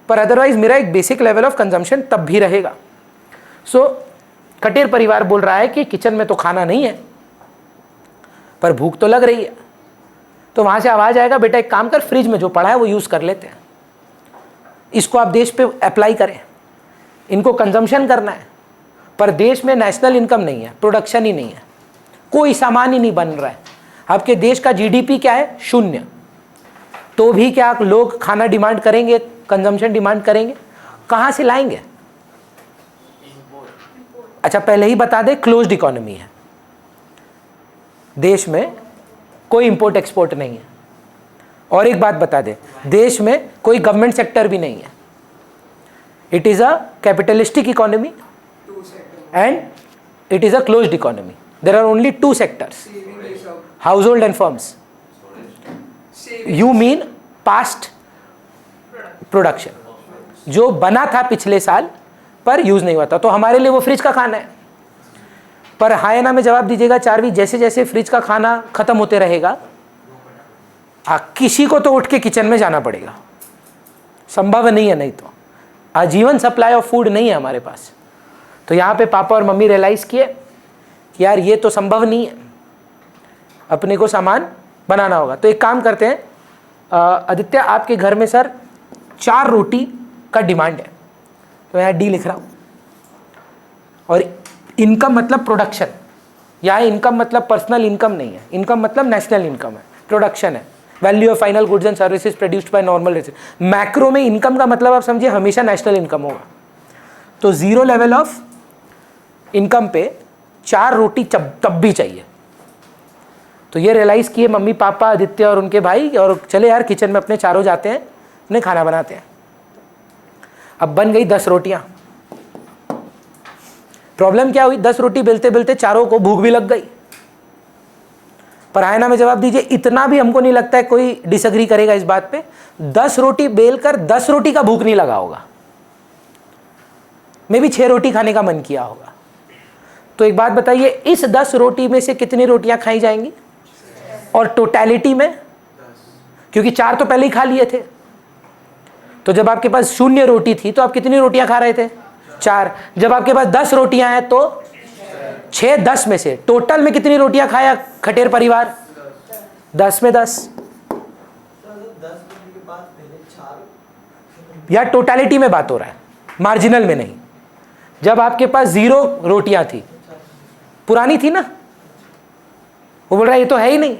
पर अदरवाइज मेरा एक बेसिक लेवल ऑफ कंजम्पशन तब भी रहेगा। सो कटेर परिवार बोल रहा है कि किचन में तो खाना नहीं है पर भूख तो लग रही है। तो वहाँ से आवाज़ आएगा, बेटा एक काम कर, फ्रिज में जो पड़ा है वो यूज़ कर लेते हैं, इसको आप देश पे अप्लाई करें, इनको कंजम्पशन करना है। पर देश में नेशनल इनकम नहीं है, प्रोडक्शन ही नहीं है, कोई सामान ही नहीं बन रहा है। आपके देश का GDP क्या है? 0। तो भी क्या लोग खाना डिमांड करेंगे, कंजम्पशन डिमांड करेंगे? कहाँ से लाएंगे? अच्छा पहले ही बता दें, क्लोज्ड इकोनॉमी है, देश में कोई इंपोर्ट एक्सपोर्ट नहीं है। और एक बात बता दें, देश में कोई गवर्नमेंट सेक्टर भी नहीं है। It is a capitalistic economy and it is a closed economy. There are only 2 sectors, household and firms. You mean past production, जो बना था पिछले साल पर यूज़ नहीं हुआ था, तो हमारे लिए वो फ्रिज का खाना है। पर हाँ या ना में जवाब दीजिएगा चारवी, जैसे जैसे फ्रिज का खाना ख़त्म होते रहेगा किसी को तो उठ के किचन में जाना पड़ेगा, संभव नहीं है, नहीं तो आजीवन सप्लाई ऑफ फूड नहीं है हमारे पास। तो यहाँ पे पापा और मम्मी रियलाइज़ किए कि यार ये तो संभव नहीं है, अपने को सामान बनाना होगा। तो एक काम करते हैं, आदित्य आपके घर में सर 4 रोटी का डिमांड है, तो यहाँ D लिख रहा हूँ। और इनकम मतलब प्रोडक्शन, यहाँ इनकम मतलब पर्सनल इनकम नहीं है, इनकम मतलब नेशनल इनकम है, प्रोडक्शन है, value of final goods and services produced by normal rate. Macro में इनकम का मतलब आप समझिए हमेशा नेशनल इनकम होगा। तो 0 लेवल ऑफ इनकम पे 4 रोटी तब भी चाहिए। तो ये रियलाइज़ किए मम्मी पापा आदित्य और उनके भाई, और चले यार किचन में अपने चारों जाते हैं, उन्हें खाना बनाते हैं। अब बन गई 10 रोटियां। प्रॉब्लम क्या हुई, 10 रोटी बेलते बेलते चारों को भूख भी लग गई। पर आयना में जवाब दीजिए, इतना भी हमको नहीं लगता है कोई डिसएग्री करेगा इस बात पे, 10 रोटी बेलकर 10 रोटी का भूख नहीं लगा होगा, मे भी 6 रोटी खाने का मन किया होगा। तो एक बात बताइए, इस 10 रोटी में से कितनी रोटियां खाई जाएंगी? और टोटलिटी में, क्योंकि 4 तो पहले ही खा लिए थे, तो जब आपके पास 0 रोटी थी तो आप कितनी रोटियां खा रहे थे? 4। जब आपके पास 10 रोटियां हैं तो 6, 10 में से टोटल में कितनी रोटियां खाया खटेर परिवार? 10 में 10। या टोटलिटी में बात हो रहा है, मार्जिनल में नहीं। जब आपके पास 0 रोटियां थी, पुरानी थी ना, वो बोल रहा है ये तो है ही नहीं।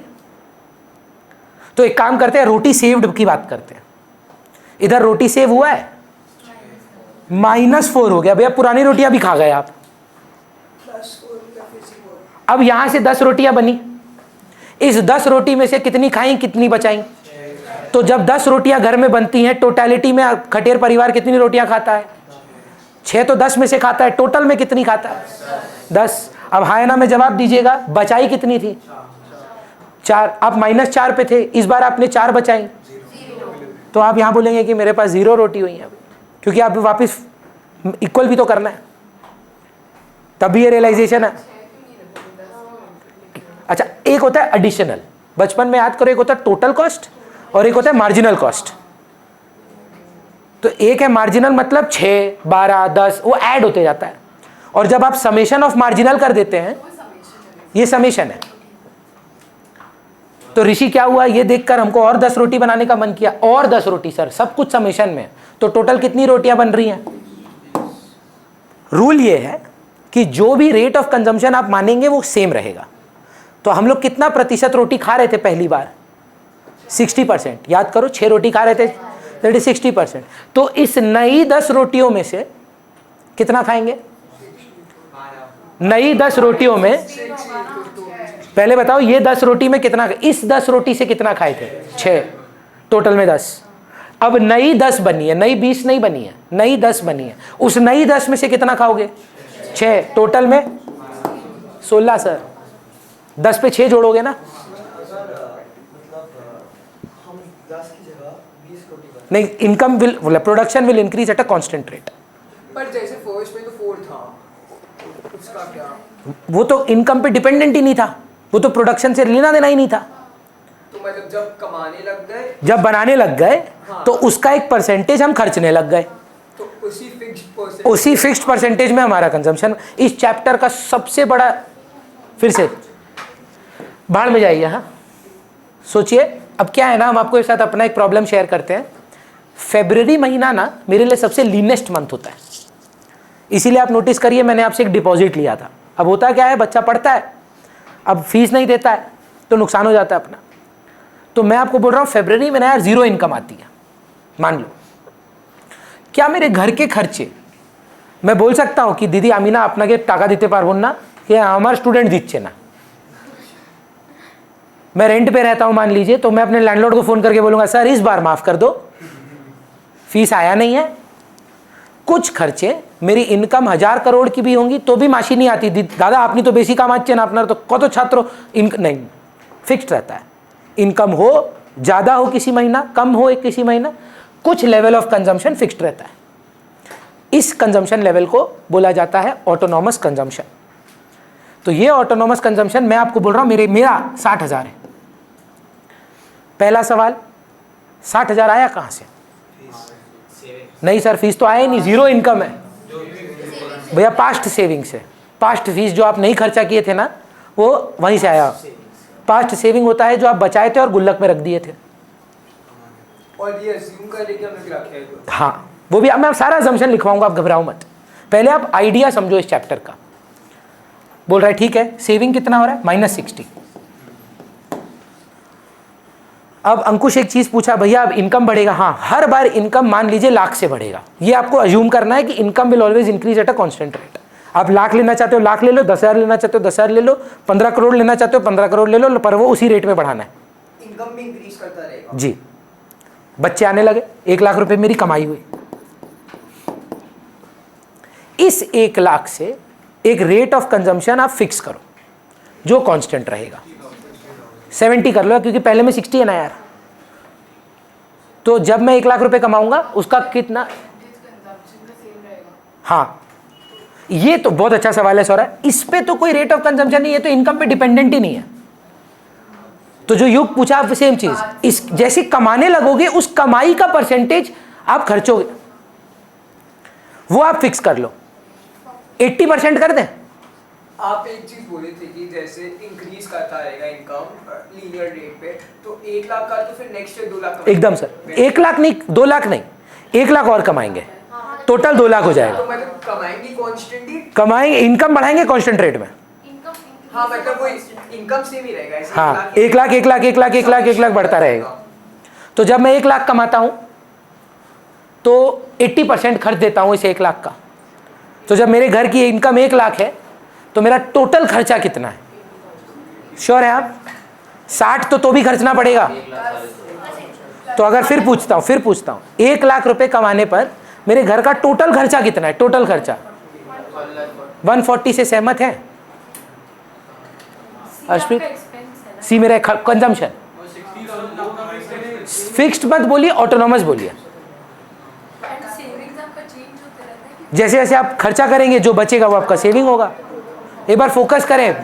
तो एक काम करते हैं, रोटी सेव्ड की बात करते हैं। इधर रोटी सेव हुआ है, -4 हो गया भैया, पुरानी रोटियां भी खा गए आप। अब यहां से 10 रोटियां बनी, इस 10 रोटी में से कितनी खाई, कितनी बचाई? तो जब 10 रोटियां घर में बनती हैं, टोटलिटी में खटेर परिवार कितनी रोटियां खाता है? 6 तो 10 में से खाता है, टोटल में कितनी खाता है? 10। अब हायना में जवाब दीजिएगा, बचाई कितनी थी? 4। आप -4 पे थे, इस बार आपने 4 बचाई, तो आप यहां बोलेंगे कि मेरे पास 0 रोटी हुई है, क्योंकि आप वापस इक्वल भी तो करना है, तभी ये रियलाइजेशन है। अच्छा, एक होता है एडिशनल, बचपन में याद करो, एक होता है टोटल कॉस्ट और एक होता है मार्जिनल कॉस्ट। तो एक है मार्जिनल, मतलब 6, 12, 10 वो ऐड होते जाता है, और जब आप समेशन ऑफ मार्जिनल कर देते हैं, ये समेशन है। तो ऋषि क्या हुआ, ये देखकर हमको और 10 रोटी बनाने का मन किया, और 10 रोटी सर, सब कुछ समेशन में, तो टोटल कितनी रोटियां बन रही हैं? रूल ये है कि जो भी रेट ऑफ कंजम्पशन आप मानेंगे वो सेम रहेगा। तो हम लोग कितना प्रतिशत रोटी खा रहे थे पहली बार? 60%। याद करो, 6 रोटी खा रहे थे, दैट इज 60%। तो इस नई 10 रोटियों में से कितना खाएंगे? नई 10 रोटियों में, पहले बताओ ये 10 रोटी में कितना, इस 10 रोटी से कितना खाए थे? 6, टोटल में 10। अब नई 10 बनी है, नई 20 नहीं बनी है, नई 10 बनी है, उस नई 10 में से कितना खाओगे? 6, टोटल में 16 सर। 10 पे 6 जोड़ोगे ना? नहीं, income will, production will increase at a constant rate. पर जैसे फर्स्ट में तो 4 था, उसका क्या? वो तो इनकम पे डिपेंडेंट ही नहीं था, वो तो प्रोडक्शन से लेना देना ही नहीं था। तो मतलब जब कमाने लग गए, जब बनाने लग गए, हाँ, तो उसका एक परसेंटेज हम खर्चने लग गए, तो उसी फिक्स्ड परसेंटेज में हमारा कंजम्पशन। इस चैप्टर का सबसे बड़ा, फिर से बाढ़ में जाइए। हाँ, सोचिए, अब क्या है ना, हम आपको एक साथ अपना एक प्रॉब्लम शेयर करते हैं। फरवरी महीना ना मेरे लिए सबसे लीनेस्ट मंथ होता है, इसीलिए आप नोटिस करिए, मैंने आपसे एक डिपॉजिट लिया था। अब होता क्या है, बच्चा पढ़ता है, अब फीस नहीं देता है तो नुकसान हो जाता है अपना। तो मैं आपको बोल रहा हूँ, फरवरी में ना यार 0 इनकम आती है, मान लो, क्या मेरे घर के खर्चे, मैं बोल सकता हूँ कि दीदी आमीना আপনাকে টাকা দিতে পারবো না, कि हमारे स्टूडेंट দিচ্ছে ना। मैं रेंट पे रहता हूँ मान लीजिए, तो मैं अपने लैंडलॉर्ड को फ़ोन करके बोलूँगा सर इस बार माफ़ कर दो, फीस आया नहीं है। कुछ खर्चे मेरी इनकम 1000 करोड़ की भी होंगी तो भी माशी नहीं आती, दादा आपने तो बेसी कामाচ্ছে ना, আপনার तो কত छात्र नहीं, फिक्स्ड रहता है। इनकम हो, ज़्यादा हो किसी महीना, कम हो एक किसी महीना, कुछ लेवल ऑफ कंजम्पशन फिक्स्ड रहता है। इस कंजम्पशन लेवल को बोला जाता है ऑटोनॉमस कंजम्पशन। तो ये ऑटोनॉमस कंजम्पशन मैं आपको बोल रहा हूँ, मेरा 60,000 है। पहला सवाल, 60,000 आया कहाँ से? नहीं सर, फीस तो आया ही नहीं, 0 इनकम है भैया। पास्ट सेविंग से, पास्ट फीस जो आप नहीं खर्चा किए थे ना, वो वहीं से आया। पास्ट सेविंग होता है जो आप बचाए थे और गुल्लक में रख दिए थे, और ये अज्यूम करके हमने रखा है। हाँ, वो भी मैं सारा अजम्पशन लिखवाऊंगा, आप घबराओ मत। पहले आप आइडिया समझो इस चैप्टर का। बोल रहा है ठीक है, सेविंग कितना हो रहा है? -60। अब अंकुश एक चीज पूछा, भैया अब इनकम बढ़ेगा? हाँ, हर बार इनकम मान लीजिए लाख से बढ़ेगा। ये आपको अज्यूम करना है कि income will always increase at a constant rate. आप लाख लेना चाहते हो लाख ले लो, 10,000 लेना चाहते हो 10,000 ले लो, 15 करोड़ लेना चाहते हो 15 करोड़ ले लो, पर वो उसी रेट में बढ़ाना है। इनकम भी इंक्रीज करता रहेगा। जी, बच्चे आने लगे, 1 लाख रुपए मेरी कमाई हुई, इस 1 लाख से एक रेट ऑफ कंजम्पशन आप फिक्स करो जो कांस्टेंट रहेगा। 70 कर लो क्योंकि पहले में 60 है ना यार। तो जब मैं 1 लाख रुपए कमाऊंगा उसका कितना, हाँ ये तो बहुत अच्छा सवाल है सौरभ। इस पे तो कोई रेट ऑफ कंजम्पशन नहीं है, तो इनकम पे डिपेंडेंट ही नहीं है। तो जो युग पूछा आप सेम चीज, इस जैसे कमाने लगोगे उस कमाई का परसेंटेज आप खर्चोगे वो आप फिक्स कर लो। 80% कर दें। आप एक चीज बोले थे कि जैसे इंक्रीज करता रहेगा इनकम लीनियर रेट पे, तो 1 लाख का तो फिर नेक्स्ट ईयर 2 लाख एकदम सर, 1 लाख नहीं 2 लाख नहीं, 1 लाख और कमाएंगे, टोटल 2 लाख हो जाएगा। तो मतलब कमाएंगे कॉन्स्टेंटली, कमाएंगे, इनकम बढ़ाएंगे कांस्टेंट रेट में। हाँ मतलब वो इनकम सेम ही रहेगा ऐसे। हाँ 1 लाख 1 लाख 1 लाख 1 लाख 1 लाख बढ़ता रहेगा। तो जब मैं 1 लाख कमाता हूं तो 80% खर्च देता हूं इस 1 लाख का। तो जब मेरे घर की इनकम 1 लाख है तो मेरा टोटल खर्चा कितना है? श्योर है आप? 60 तो भी खर्चना पड़ेगा। तो अगर फिर पूछता हूं 1 लाख रुपए कमाने पर मेरे घर का टोटल खर्चा कितना है? टोटल खर्चा 140 से सहमत है अर्शप्रीत? सी मेरा कंजम्पशन फिक्स्ड मत बोलिए, ऑटोनॉमस बोलिए। जैसे जैसे आप खर्चा करेंगे जो बचेगा वो आपका सेविंग होगा। एक बार फोकस करें।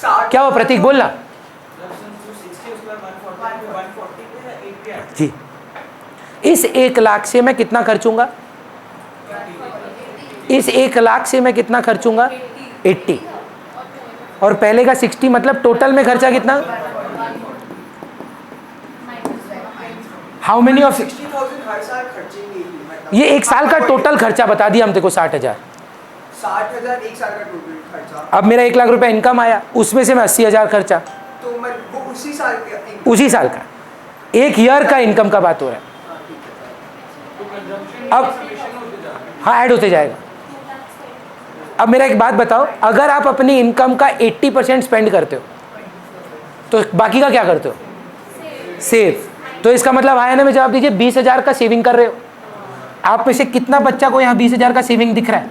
क्या हुआ प्रतीक, बोलना जी। इस 1 लाख से मैं कितना खर्चूंगा? इस 1 लाख से मैं कितना खर्चूंगा? 80। और पहले का 60, मतलब टोटल में खर्चा कितना? हाउ मेनी ऑफ 60,000 हर साल खर्चेंगे ही, मतलब ये 1 साल का टोटल खर्चा बता दिया हम तेरे को 60,000। 60,000 1 साल का टोटल खर्चा। अब मेरा 1 लाख रुपए इनकम आया, उसमें से मैं 80,000 खर्चा, तो मैं वो उसी साल का 1 ईयर का इनकम का बात हो रहा है। अब हाँ ऐड होते जाएगा। अब मेरा एक बात बताओ, अगर आप अपनी इनकम का 80% स्पेंड करते हो तो बाकी का क्या करते हो? सेव। तो इसका मतलब आया ना, में जवाब दीजिए 20,000 का सेविंग कर रहे हो। आप में से कितना बच्चा को यहाँ 20,000 का सेविंग दिख रहा है?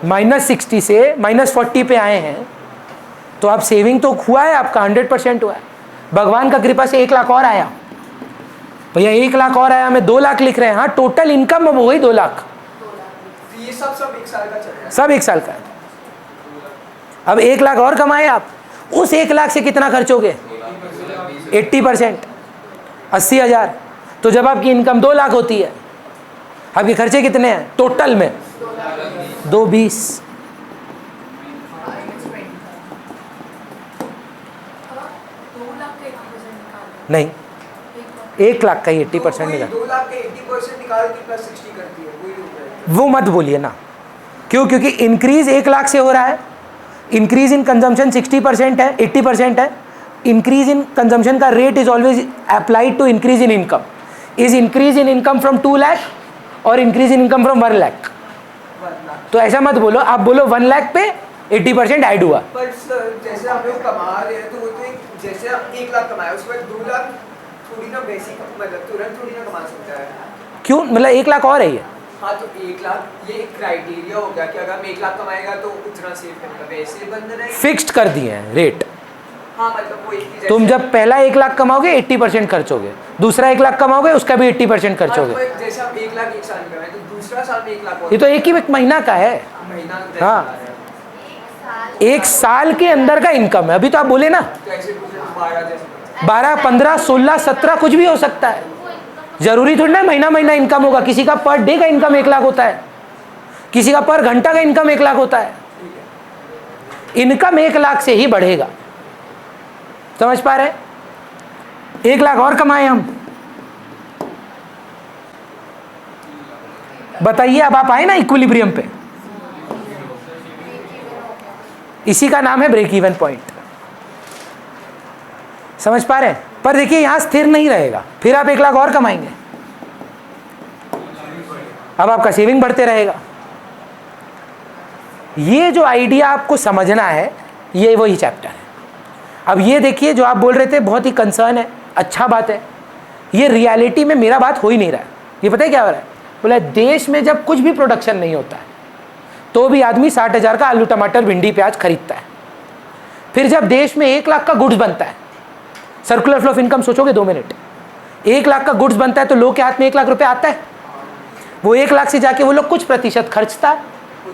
-60 से -40 पे आए हैं, तो आप सेविंग तो हुआ है आपका, 100% हुआ है। भगवान का कृपा से 1 लाख और आया भैया, 1 लाख और आया, हमें 2 लाख लिख रहे हैं। हाँ टोटल इनकम अब वही 2 लाख। ये सब 1 साल का चल रहा है। सब 1 साल का है। अब 1 लाख और कमाए आप, उस 1 लाख से कितना खर्चोगे? 80%, 80,000। तो जब आपकी इनकम 2 लाख होती है, आपके खर्चे कितने हैं टोटल में? 220। नहीं 1 लाख का ही 80% निकाल। 2 लाख के 80% निकाल के प्लस 60 करती है, वही होता है। वो मत बोलिए ना, क्यों? क्योंकि इंक्रीज 1 लाख से हो रहा है, इंक्रीज इन कंजम्पशन 60% है, 80% है। इंक्रीज इन कंजम्पशन का rate is always applied to increase in income. Is increase in income from 2 lakh और increase in income from 1 lakh. तो ऐसा मत बोलो, आप बोलो 1 लाख पे 80% ऐड हुआ। पर सर जैसे हम लोग कमा रहे हैं तो वो तो जैसे आप 1 लाख कमाए उसके बाद 2 लाख थोड़ी ना बेसिक, मतलब तुरंत थोड़ी ना कमा सकता है। क्यों? मतलब 1 लाख और है ये। हाँ तो 1 लाख ये एक क्राइटेरिया हो गया कि अगर हम 1 लाख कमाएगा तो उतना सेव करेगा, वैसे बंद रहेगा। फिक्स्ड कर दिए हैं रेट। हाँ मतलब वो एक ही तुम जब पहला 1 लाख कमाओगे 80% खर्चोगे, दूसरा 1 लाख कमाओगे उसका भी 80% खर्चोगे। जैसे आप 1 लाख 1 साल में कमाए तो दूसरा साल में 1 लाख ये तो एक ही महीना का है। महीना। हाँ 1 साल के अंदर का इनकम है। अभी तो आप बोले ना तो ऐसे 12, 15, 16, 17 कुछ भी हो सकता है। जरूरी थोड़ी ना महीना महीना इनकम होगा। किसी का पर डे का इनकम 1 लाख होता है, किसी का पर घंटा का इनकम 1 लाख होता है। इनकम 1 लाख से ही बढ़ेगा, समझ पा रहे? 1 लाख और कमाए हम, बताइए। अब आप आए ना इक्विलिब्रियम पे, इसी का नाम है ब्रेक इवन पॉइंट। समझ पा रहे हैं? पर देखिए यहां स्थिर नहीं रहेगा, फिर आप 1 लाख और कमाएंगे, अब आपका सेविंग बढ़ते रहेगा। ये जो आइडिया आपको समझना है, ये वही चैप्टर है। अब ये देखिए, जो आप बोल रहे थे बहुत ही कंसर्न है, अच्छा बात है। ये रियलिटी में मेरा बात हो ही नहीं रहा है। ये पता है क्या हो रहा है? बोला देश में जब कुछ भी प्रोडक्शन नहीं होता है तो भी आदमी 60,000 का आलू टमाटर भिंडी प्याज खरीदता है। फिर जब देश में 1 लाख का गुड्स बनता है, सर्कुलर फ्लो ऑफ इनकम सोचोगे 2 मिनट, 1 लाख का गुड्स बनता है तो लोग के हाथ में 1 लाख रुपए आता है। वो 1 लाख से जाके वो लोग कुछ प्रतिशत खर्चता है,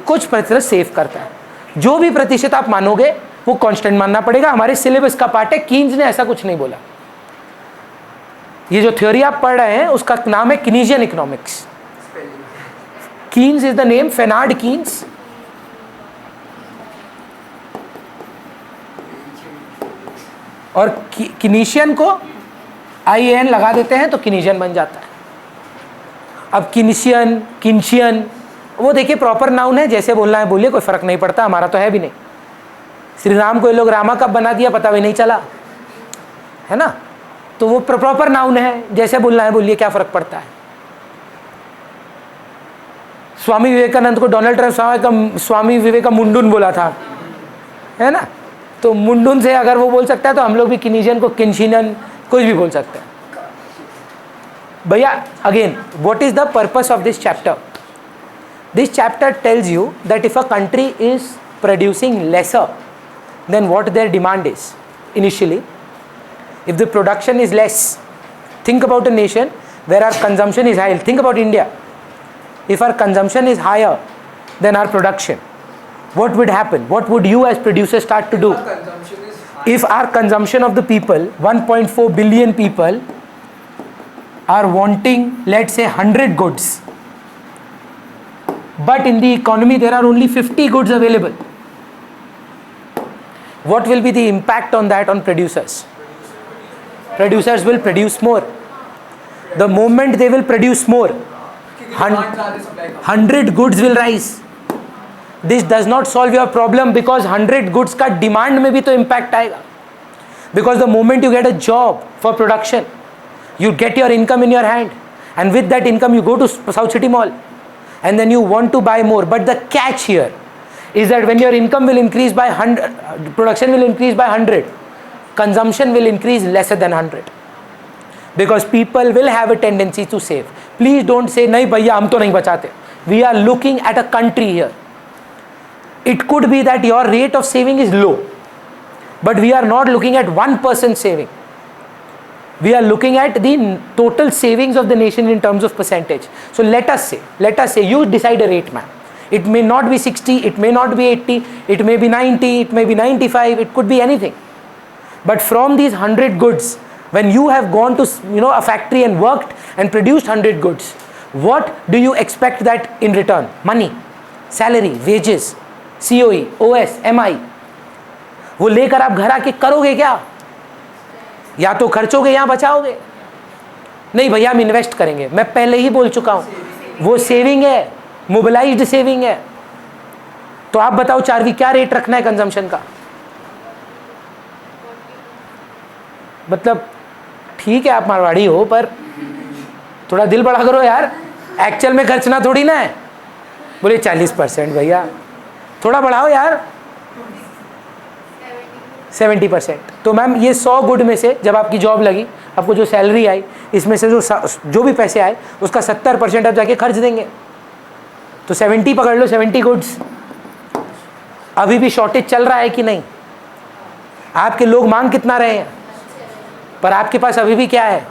कुछ प्रतिशत सेव करता है। जो भी प्रतिशत आप मानोगे वो कांस्टेंट मानना पड़ेगा, हमारे सिलेबस का पार्ट है। कीन्स ने ऐसा कुछ नहीं बोला। ये जो थ्योरी आप पढ़ रहे हैं उसका नाम है Keynesian economics. Keynes is the name, Maynard Keynes. और कीनीशियन को IAN लगा देते हैं तो कीनीजियन बन जाता है। अब कीनीशियन, किंशियन, वो देखिए प्रॉपर नाउन है, जैसे बोलना है बोलिए, कोई फर्क नहीं पड़ता, हमारा तो है भी नहीं। श्री राम को ये लोग रामा कब बना दिया पता भी नहीं चला, है ना। तो वो प्रॉपर नाउन है, जैसे बोलना है बोलिए, क्या फर्क पड़ता है। स्वामी विवेकानंद को डोनाल्ड ट्रंप स्वामी विवेका मुंडुन बोला था, है ना। तो मुंडुन से अगर वो बोल सकता है तो हम लोग भी कीनीजियन को किंशियन कुछ भी बोल सकते हैं। भैया again, what is the purpose of this chapter? This chapter tells you that if a country is producing lesser than what their demand is initially, if the production is less, think about a nation where our consumption is high. Think about India. If our consumption is higher than our production, what would happen? What would you as producers start to do? If our consumption of the people, 1.4 billion people, are wanting, let's say, 100 goods, but in the economy there are only 50 goods available, what will be the impact on that on producers? Producers will produce more. The moment they will produce more, 100 goods will rise. This does not solve your problem because 100 goods का demand में भी तो impact आएगा. Because the moment you get a job for production, you get your income in your hand, and with that income you go to South City Mall, and then you want to buy more. But the catch here is that when your income will increase by 100, production will increase by 100. Consumption will increase lesser than 100 because people will have a tendency to save. Please don't say नहीं भैया हम तो नहीं बचाते. We are looking at a country here. It could be that your rate of saving is low, but we are not looking at 1% saving. We are looking at the total savings of the nation in terms of percentage. So let us say you decide a rate, man. It may not be 60, it may not be 80, it may be 90, it may be 95, it could be anything. But from these 100 goods, when you have gone to a factory and worked and produced 100 goods, what do you expect that in return? Money, salary, wages, COE, OS, MI. वो लेकर आप घर आके करोगे क्या? या तो खर्चोगे या बचाओगे? नहीं भैया हम इन्वेस्ट करेंगे। मैं पहले ही बोल चुका हूँ, वो सेविंग है, मोबिलाइज्ड सेविंग है। तो आप बताओ चार्वी क्या रेट रखना है कंजम्पशन का? मतलब ठीक है आप मारवाड़ी हो पर थोड़ा दिल बड़ा करो यार, एक्चुअल में खर्चना थोड़ी ना है। बोले 40% भैया, थोड़ा बढ़ाओ यार, 70%। तो मैम ये 100 गुड में से जब आपकी जॉब लगी, आपको जो सैलरी आई, इसमें से जो भी पैसे आए उसका 70% आप जाके खर्च देंगे। तो 70 पकड़ लो, 70 गुड्स। अभी भी शॉर्टेज चल रहा है कि नहीं? आपके लोग मांग कितना रहे हैं, पर आपके पास अभी भी क्या है?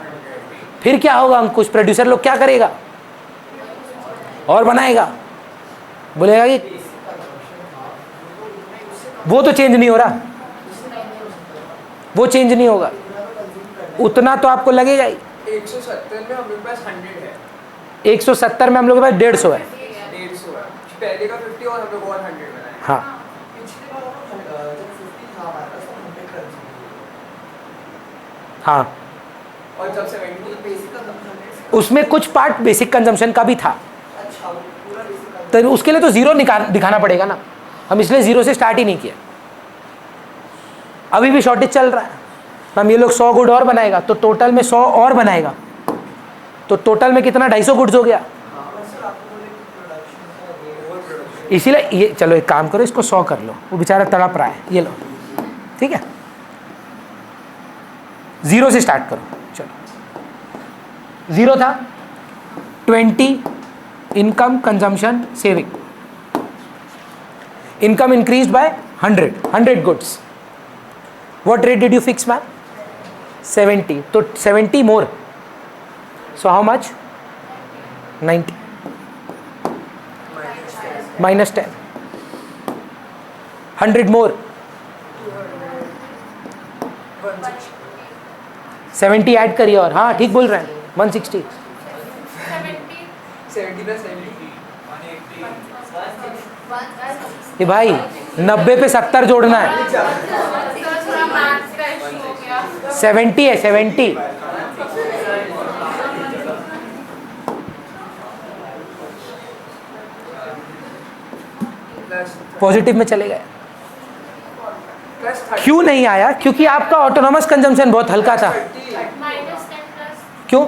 फिर क्या होगा अंकुश? प्रोड्यूसर लोग क्या करेगा? और बनाएगा, बोलेगा कि वो तो चेंज नहीं हो रहा, वो चेंज नहीं होगा, उतना तो आपको लगेगा ही। 170 में हम लोग के पास 100 है, 170 में हम लोग के पास 150 है, 150 है। पहले का 50 और हम लोग और 100 बनाए। हाँ हाँ, और जब 70 बेसिक उसमें कुछ पार्ट बेसिक कंजम्पशन का भी था। अच्छा, पूरा बेसिक तो उसके लिए तो जीरो दिखाना पड़ेगा ना, हम इसलिए जीरो से स्टार्ट ही नहीं किया। अभी भी शॉर्टेज चल रहा है मैम, ये लोग 100 गुड और बनाएगा तो टोटल में 100 और बनाएगा तो टोटल में कितना 250 गुड्स हो गया। इसीलिए ये चलो एक काम करो, इसको 100 कर लो, वो बेचारा तड़प रहा है, ये लो ठीक है। जीरो से स्टार्ट करो, चलो जीरो था 20, income, consumption, saving. Income increased by 100 goods. What rate did you fix, man? 70. So 70 more. So how much? 90. Minus 10. 100 more. 70 add करिए और हाँ ठीक बोल रहे हैं 160 ये भाई 90 पे 70 जोड़ना है 70 है 70 पॉजिटिव में चले गए क्यों नहीं आया? क्योंकि आपका ऑटोनॉमस कंजम्पशन बहुत हल्का था। क्यों?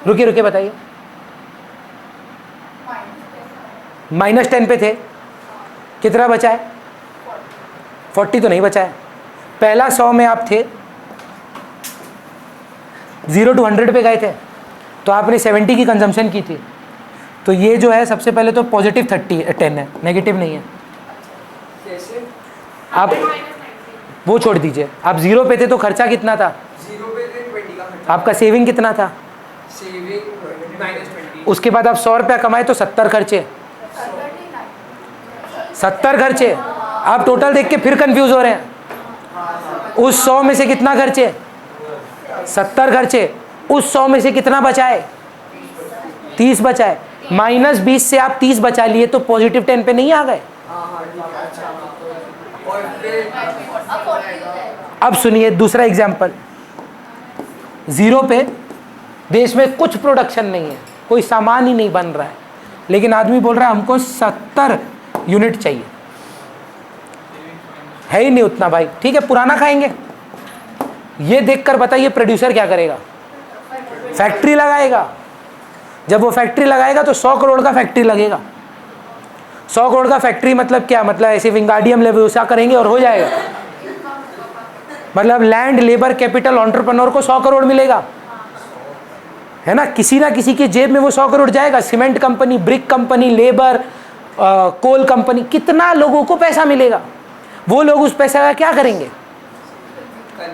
रुकिए रुकिए बताइए। -10 पे थे, कितना बचा है? 40 तो नहीं बचा है। पहला 100 में आप थे, 0 to 100 पे गए थे, तो आपने 70 की कंजम्पशन की थी। तो ये जो है सबसे पहले तो पॉजिटिव 10 है, नेगेटिव नहीं है। आप वो छोड़ दीजिए, आप 0 पे थे तो खर्चा कितना था? 0 पे थे 20 का खर्चा। आपका सेविंग कितना था? सेविंग -20। उसके बाद आप 100 रुपया कमाए तो 70 खर्चे। 70 खर्चे। आप टोटल देख के फिर कंफ्यूज हो रहे हैं। उस 100 में से कितना खर्चे? 70 खर्चे। उस 100 में से कितना बचाए? 30 बचाए। -20 से आप 30 बचा लिए तो पॉजिटिव 10 पे नहीं आ गए। अब सुनिए दूसरा एग्जाम्पल। 0 पे देश में कुछ प्रोडक्शन नहीं है, कोई सामान ही नहीं बन रहा है, लेकिन आदमी बोल रहा है हमको 70 यूनिट चाहिए। है ही नहीं उतना भाई, ठीक है पुराना खाएंगे। ये देखकर बताइए प्रोड्यूसर क्या करेगा? फैक्ट्री लगाएगा। जब वो फैक्ट्री लगाएगा तो 100 करोड़ का फैक्ट्री लगेगा। 100 करोड़ का फैक्ट्री मतलब क्या? मतलब ऐसे विंगार्डियम लेवल करेंगे और हो जाएगा। मतलब लैंड, लेबर, कैपिटल, एंटरप्रेन्योर को 100 करोड़ मिलेगा, है ना? किसी ना किसी की जेब में वो 100 करोड़ जाएगा। Cement company, brick company, labour, coal company, कितना लोगों को पैसा मिलेगा। वो लोग उस पैसा का क्या करेंगे?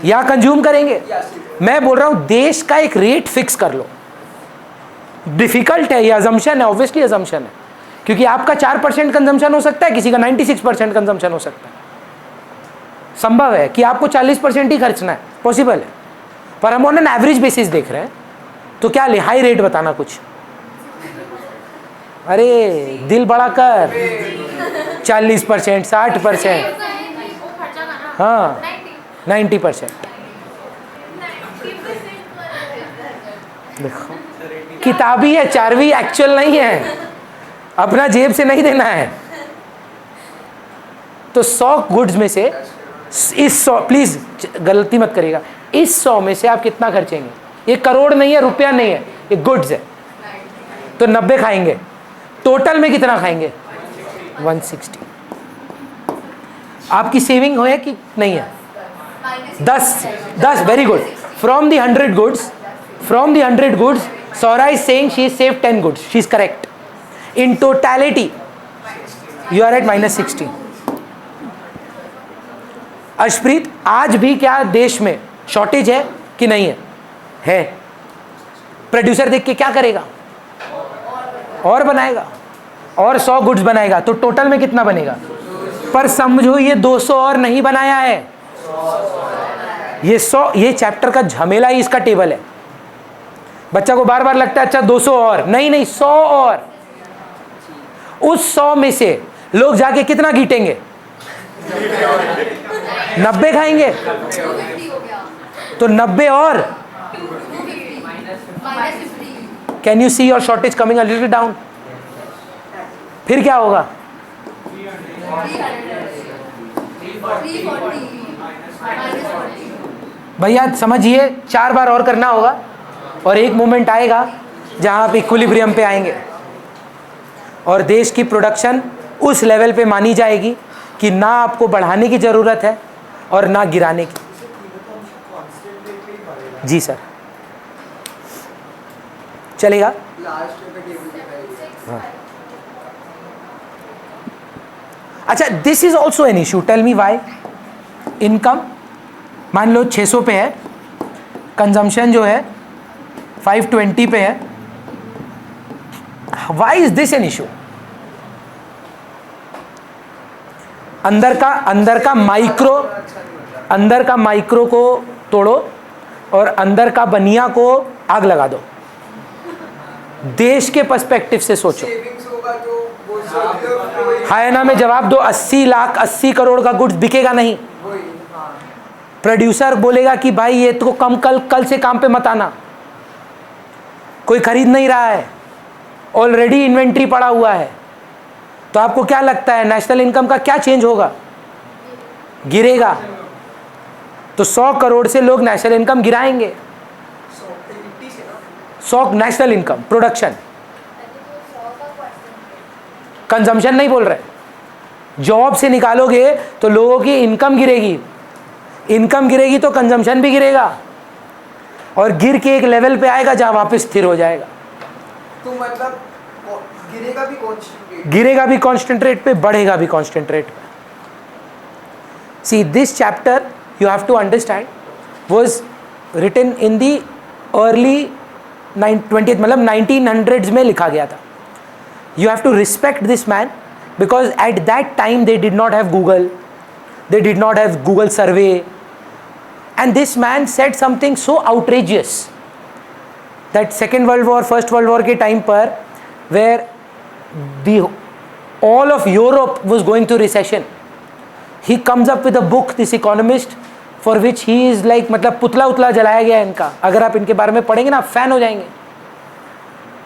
या कंज्यूम करेंगे। मैं बोल रहा हूं देश का एक रेट फिक्स कर लो। डिफिकल्ट है, ये अजम्पशन है, ऑब्वियसली अजम्पशन है, क्योंकि आपका 4% कंजम्पशन हो सकता है, किसी का 96% कंजम्पशन हो सकता है। संभव है कि आपको 40% ही खर्चना है, पॉसिबल है, पर हम ऑन एन एवरेज बेसिस देख रहे हैं। तो क्या ले? हाई रेट बताना कुछ। अरे दिल बड़ा कर, 40%, 60%, हाँ 90%। देखो किताबी है, 4वीं एक्चुअल नहीं है, अपना जेब से नहीं देना है। तो 100 गुड्स में से इस 100, प्लीज गलती मत करिएगा, इस 100 में से आप कितना खर्चेंगे? ये करोड़ नहीं है, रुपया नहीं है, ये गुड्स है। तो 90 खाएंगे, टोटल में कितना खाएंगे? 160। आपकी सेविंग हो है कि नहीं है? 10 very good. From the 100 goods Saura is saying she saved 10 goods. She is correct. In totality, you are at -60. Arshpreet, आज भी क्या देश में शॉर्टेज है कि नहीं है? है। प्रोड्यूसर देख के क्या करेगा? और बनाएगा, और 100 गुड्स बनाएगा, तो टोटल में कितना बनेगा? पर समझो ये 200 और नहीं बनाया है। ये 100, ये चैप्टर का झमेला ही इसका टेबल है। बच्चा को बार बार लगता है अच्छा 200 और, नहीं 100 और। उस 100 में से लोग जाके कितना गीटेंगे? 90 खाएंगे। तो 90 और, can you see your shortage coming a little down? फिर क्या होगा? भैया समझिए, 4 बार और करना होगा और एक मोमेंट आएगा जहां आप इक्विलिब्रियम पे आएंगे और देश की प्रोडक्शन उस लेवल पे मानी जाएगी कि ना आपको बढ़ाने की ज़रूरत है और ना गिराने की। जी सर, चलेगा। लास्ट पे टेबल पे पहले। अच्छा, this is also an issue, tell me why. Income मान लो 600 पे है, कंजम्पशन जो है 520 पे है, why is this an issue? अंदर का माइक्रो को तोड़ो और अंदर का बनिया को आग लगा दो। देश के पर्सपेक्टिव से सोचो। सेविंग्स होगा तो वो सब हायना में जवाब दो, 80 लाख 80 करोड़ का गुड्स बिकेगा नहीं। वही, हाँ। प्रोड्यूसर बोलेगा कि भाई ये तो कल से काम पे मत आना, कोई खरीद नहीं रहा है, ऑलरेडी इन्वेंट्री पड़ा हुआ है। तो आपको क्या लगता है नेशनल इनकम का क्या चेंज होगा? गिरेगा। तो 100 करोड़ से लोग नेशनल इनकम गिराएंगे। 100 नेशनल इनकम, प्रोडक्शन, कंजम्पशन नहीं बोल रहे। जॉब से निकालोगे तो लोगों की इनकम गिरेगी, इनकम गिरेगी तो कंजम्पशन भी गिरेगा और गिर के एक लेवल पे आएगा जहां वापस स्थिर हो जाएगा। तो मतलब गिरेगा भी कांस्टेंट रेट, गिरेगा भी कांस्टेंट रेट पे, बढ़ेगा भी कांस्टेंट रेट पे। See this chapter you have to understand was written in the early 20th, मतलब 1900s में लिखा गया था। You have to respect this man because at that time they did not have Google, they did not have Google survey, and this man said something so outrageous that Second World War, First World War के time पर where all of Europe was going to recession, he comes up with a book, this economist, for which he is like, मतलब पुतला उतला जलाया गया इनका। अगर आप इनके बारे में पढ़ेंगे ना आप फैन हो जाएंगे।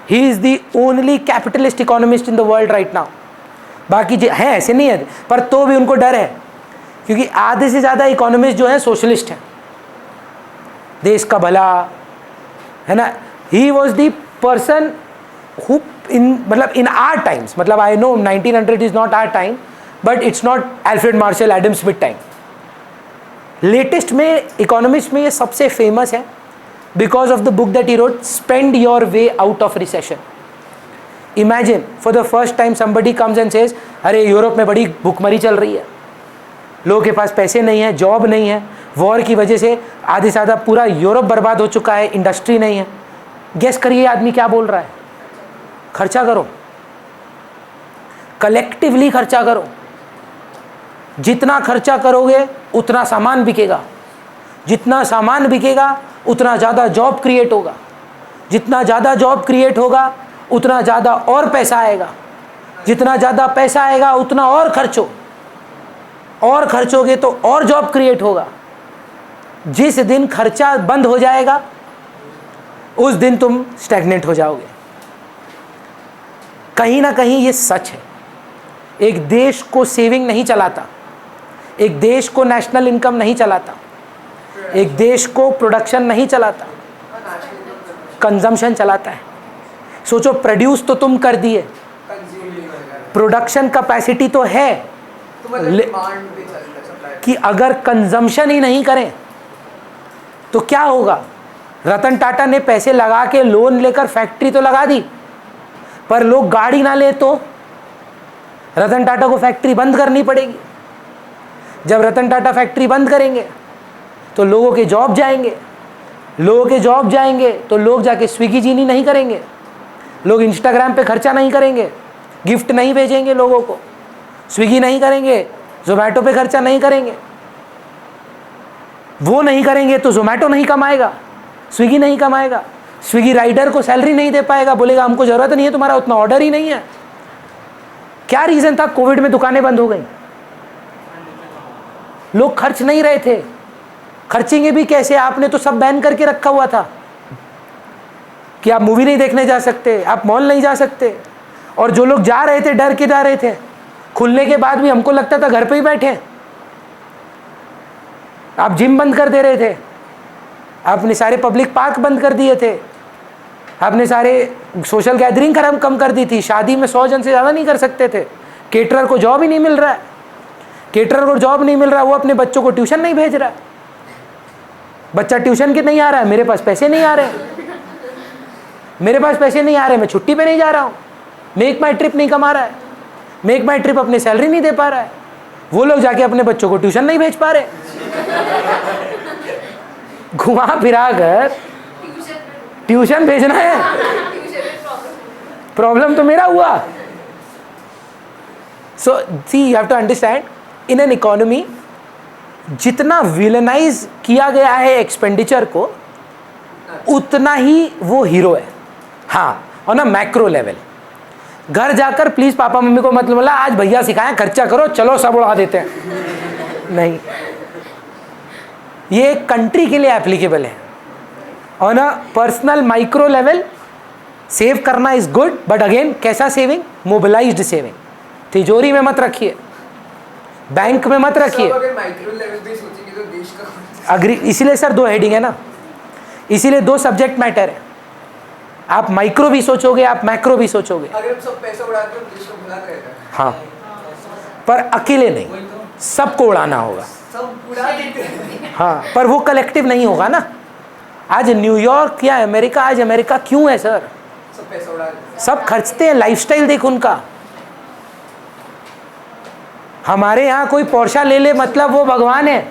He is the only capitalist economist in the world right now। बाकी है ऐसे नहीं है, पर तो भी उनको डर है क्योंकि आधे से ज़्यादा इकोनॉमिस्ट जो है सोशलिस्ट हैं, देश का भला है ना। He was the person who in our times, मतलब I know 1900 is not our time but it's not Alfred Marshall Adam Smith time. Latest में इकोनॉमिस्ट में ये सबसे फेमस है because of the book that he wrote, spend your way out of recession. Imagine for the first time somebody comes and says, अरे Europe में बड़ी भुखमरी चल रही है, लोगों के पास पैसे नहीं है, जॉब नहीं है, वॉर की वजह से आधे से ज़्यादा पूरा यूरोप बर्बाद हो चुका है, इंडस्ट्री नहीं है। गेस करिए आदमी क्या बोल रहा है? खर्चा करो, कलेक्टिवली खर्चा करो। जितना खर्चा करोगे उतना सामान बिकेगा, जितना सामान बिकेगा उतना ज़्यादा जॉब क्रिएट होगा, जितना ज़्यादा जॉब क्रिएट होगा उतना ज़्यादा और पैसा आएगा, जितना ज़्यादा पैसा आएगा उतना और खर्चो, और खर्चोगे तो और जॉब क्रिएट होगा। जिस दिन खर्चा बंद हो जाएगा उस दिन तुम स्टैग्नेंट हो जाओगे। कहीं ना कहीं ये सच है। एक देश को सेविंग नहीं चलाता, एक देश को नेशनल इनकम नहीं चलाता, एक देश को प्रोडक्शन नहीं चलाता, कंजम्पशन चलाता है। सोचो, प्रोड्यूस तो तुम कर दिए, प्रोडक्शन कैपेसिटी तो है, कि अगर कंजम्पशन ही नहीं करें तो क्या होगा? रतन टाटा ने पैसे लगा के लोन लेकर फैक्ट्री तो लगा दी, पर लोग गाड़ी ना ले तो रतन टाटा को फैक्ट्री बंद करनी पड़ेगी। जब रतन टाटा फैक्ट्री बंद करेंगे तो लोगों के जॉब जाएंगे, लोगों के जॉब जाएंगे तो लोग जाके स्विगी जीनी नहीं करेंगे, लोग इंस्टाग्राम पे खर्चा नहीं करेंगे, गिफ्ट नहीं भेजेंगे लोगों को, स्विगी नहीं करेंगे, जोमेटो पे खर्चा नहीं करेंगे। वो नहीं करेंगे तो जोमेटो नहीं कमाएगा, स्विगी नहीं कमाएगा, स्विगी राइडर को सैलरी नहीं दे पाएगा, बोलेगा हमको ज़रूरत नहीं है तुम्हारा, उतना ऑर्डर ही नहीं है। क्या रीज़न था? कोविड में दुकानें बंद हो गई, लोग खर्च नहीं रहे थे। खर्चेंगे भी कैसे? आपने तो सब बैन करके रखा हुआ था कि आप मूवी नहीं देखने जा सकते, आप मॉल नहीं जा सकते, और जो लोग जा रहे थे डर के जा रहे थे। खुलने के बाद भी हमको लगता था घर पे ही बैठे। आप जिम बंद कर दे रहे थे, आपने सारे पब्लिक पार्क बंद कर दिए थे, आपने सारे सोशल गैदरिंग कम कर दी थी, शादी में 100 जन से ज़्यादा नहीं कर सकते थे। केटरर को जॉब ही नहीं मिल रहा है, केटरर को जॉब नहीं मिल रहा, वो अपने बच्चों को ट्यूशन नहीं भेज रहा है। बच्चा ट्यूशन के नहीं आ रहा है, मेरे पास पैसे नहीं आ रहे हैं, मेरे पास पैसे नहीं आ रहे, मैं छुट्टी पे नहीं जा रहा हूँ, मेक माई ट्रिप नहीं कमा रहा है, मेक माई ट्रिप अपनी सैलरी नहीं दे पा रहा है, वो लोग जाके अपने बच्चों को ट्यूशन नहीं भेज पा रहे, घुमा फिरा कर ट्यूशन भेजना है, प्रॉब्लम तो मेरा हुआ। So see you have to understand, in an economy जितना विलेनाइज किया गया है एक्सपेंडिचर को, उतना ही वो हीरो है। हाँ, और ना मैक्रो लेवल, घर जाकर प्लीज पापा मम्मी को मत बोला आज भैया सिखाएं खर्चा करो चलो सब उड़ा देते हैं, नहीं, ये कंट्री के लिए एप्लीकेबल है। और ना पर्सनल माइक्रो लेवल सेव करना इज गुड, बट अगेन कैसा सेविंग? Mobilised saving. तिजोरी में मत रखिए, बैंक में मत रखिए। माइक्रो लेवल भी सोचेंगे तो देश का अग्री, इसीलिए सर 2 हेडिंग है ना, इसीलिए 2 सब्जेक्ट मैटर है। आप माइक्रो भी सोचोगे, आप मैक्रो भी सोचोगे। अगर हम सब पैसा उड़ाते तो देश को भला रहेगा। हाँ, पर अकेले नहीं, सबको उड़ाना होगा। सब उड़ा देते हैं। हाँ, पर वो कलेक्टिव नहीं होगा ना। आज न्यूयॉर्क या अमेरिका, आज अमेरिका क्यों है सर? सब पैसा उड़ा देते हैं। सब खर्चते हैं, लाइफस्टाइल देख उनका। हमारे यहाँ कोई पोर्शा ले ले मतलब वो भगवान है,